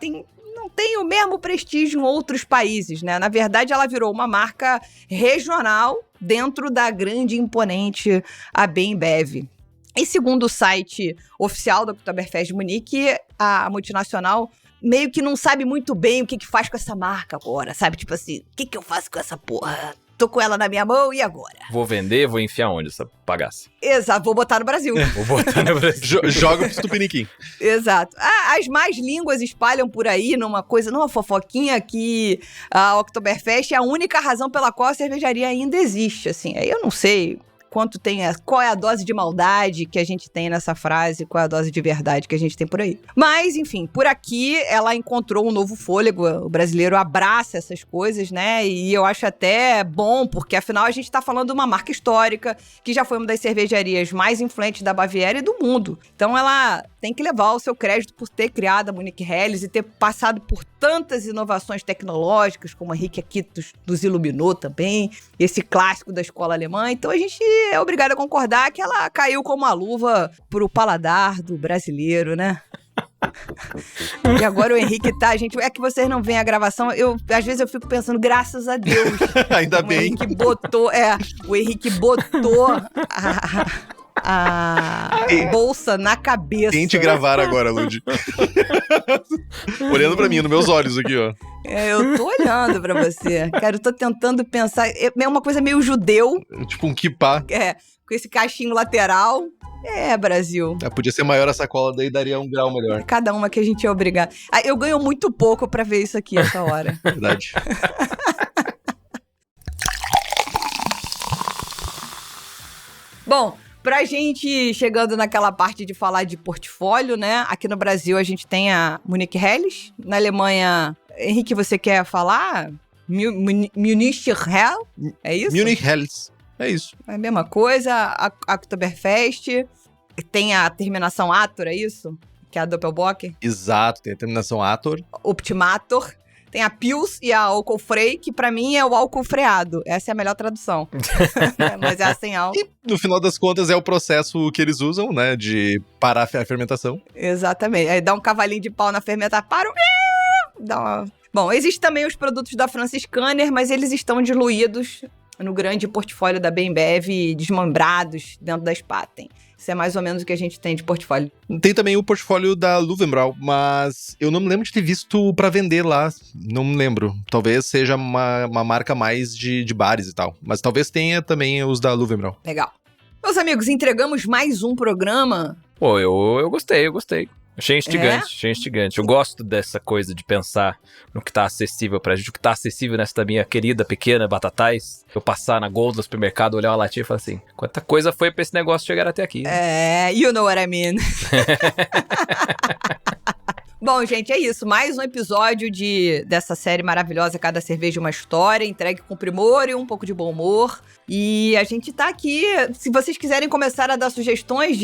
não tem o mesmo prestígio em outros países, né? Na verdade, ela virou uma marca regional dentro da grande e imponente AB InBev. E segundo o site oficial da Oktoberfest de Munique, a multinacional meio que não sabe muito bem o que faz com essa marca agora, sabe? Tipo assim, o que eu faço com essa porra? Tô com ela na minha mão, e agora? Vou vender, vou enfiar onde essa bagaça? Exato, vou botar no Brasil. Vou botar no Brasil. Joga pro Tupiniquim. Exato. As más línguas espalham por aí numa fofoquinha, que a Oktoberfest é a única razão pela qual a cervejaria ainda existe, assim. Aí eu não sei qual é a dose de maldade que a gente tem nessa frase, qual é a dose de verdade que a gente tem por aí. Mas, enfim, por aqui ela encontrou um novo fôlego, o brasileiro abraça essas coisas, né? E eu acho até bom, porque afinal a gente tá falando de uma marca histórica, que já foi uma das cervejarias mais influentes da Baviera e do mundo. Então ela tem que levar o seu crédito por ter criado a Munich Helles e ter passado por tantas inovações tecnológicas, como a Henrique aqui nos iluminou também, esse clássico da escola alemã. Então a gente é obrigado a concordar que ela caiu como uma luva pro paladar do brasileiro, né? E agora o Henrique tá, gente, é que vocês não veem a gravação, às vezes eu fico pensando, graças a Deus. Ainda bem. O Henrique botou a bolsa na cabeça. Tente gravar agora, Lud. Olhando pra mim, nos meus olhos aqui, ó. Eu tô olhando pra você. Cara, eu tô tentando pensar. É uma coisa meio judeu. Tipo um kippah. Com esse cachinho lateral. Brasil. Podia ser maior a sacola, daí daria um grau melhor. Cada uma que a gente é obrigado. Eu ganho muito pouco pra ver isso aqui essa hora. Verdade. Bom, pra gente, chegando naquela parte de falar de portfólio, né? Aqui no Brasil a gente tem a Munich Helles. Na Alemanha, Henrique, você quer falar? Munich Hell? É isso? Munich Helles. É isso. É a mesma coisa. A Oktoberfest tem a terminação Ator, é isso? Que é a Doppelbock? Exato, tem a terminação Ator. Optimator. Tem a Pils e a álcool frei, que pra mim é o álcool freado. Essa é a melhor tradução. Mas é sem álcool. E, no final das contas, é o processo que eles usam, né? De parar a fermentação. Exatamente. Aí dá um cavalinho de pau na fermentação. Para o... Bom, existem também os produtos da Franciscaner, mas eles estão diluídos no grande portfólio da Bembev desmembrados dentro da Spaten. Isso é mais ou menos o que a gente tem de portfólio. Tem também o portfólio da Löwenbräu, mas eu não me lembro de ter visto pra vender lá. Não me lembro. Talvez seja uma marca mais de bares e tal. Mas talvez tenha também os da Löwenbräu. Legal. Meus amigos, entregamos mais um programa. Pô, eu gostei. Achei instigante. Eu gosto dessa coisa de pensar no que tá acessível pra gente, o que tá acessível nessa minha querida, pequena Batatais. Eu passar na gôndola do supermercado, olhar uma latinha e falar assim, quanta coisa foi pra esse negócio chegar até aqui. Né? You know what I mean. Bom, gente, é isso. Mais um episódio dessa série maravilhosa, Cada Cerveja Uma História, entregue com primor e um pouco de bom humor. E a gente tá aqui, se vocês quiserem começar a dar sugestões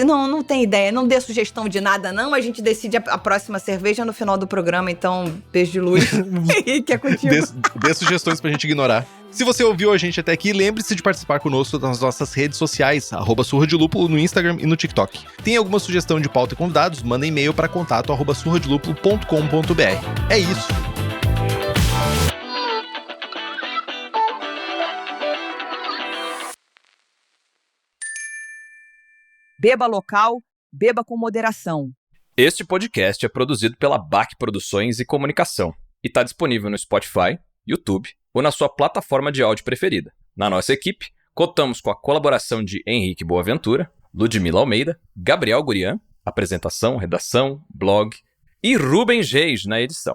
não tem ideia, não dê sugestão de nada não, a gente decide a próxima cerveja no final do programa, então beijo de luz. Que é contigo. Dê sugestões pra gente ignorar. Se você ouviu a gente até aqui, lembre-se de participar conosco nas nossas redes sociais, @surradilúpulo no Instagram e no TikTok. Tem alguma sugestão de pauta e convidados? Manda e-mail para contato@surradilúpulo.com.br. É isso! Beba local, beba com moderação. Este podcast é produzido pela BAC Produções e Comunicação e está disponível no Spotify, YouTube ou na sua plataforma de áudio preferida. Na nossa equipe, contamos com a colaboração de Henrique Boaventura, Ludmila Almeida, Gabriel Gurian, apresentação, redação, blog, e Rubens Reis na edição.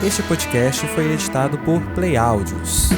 Este podcast foi editado por Play Áudios.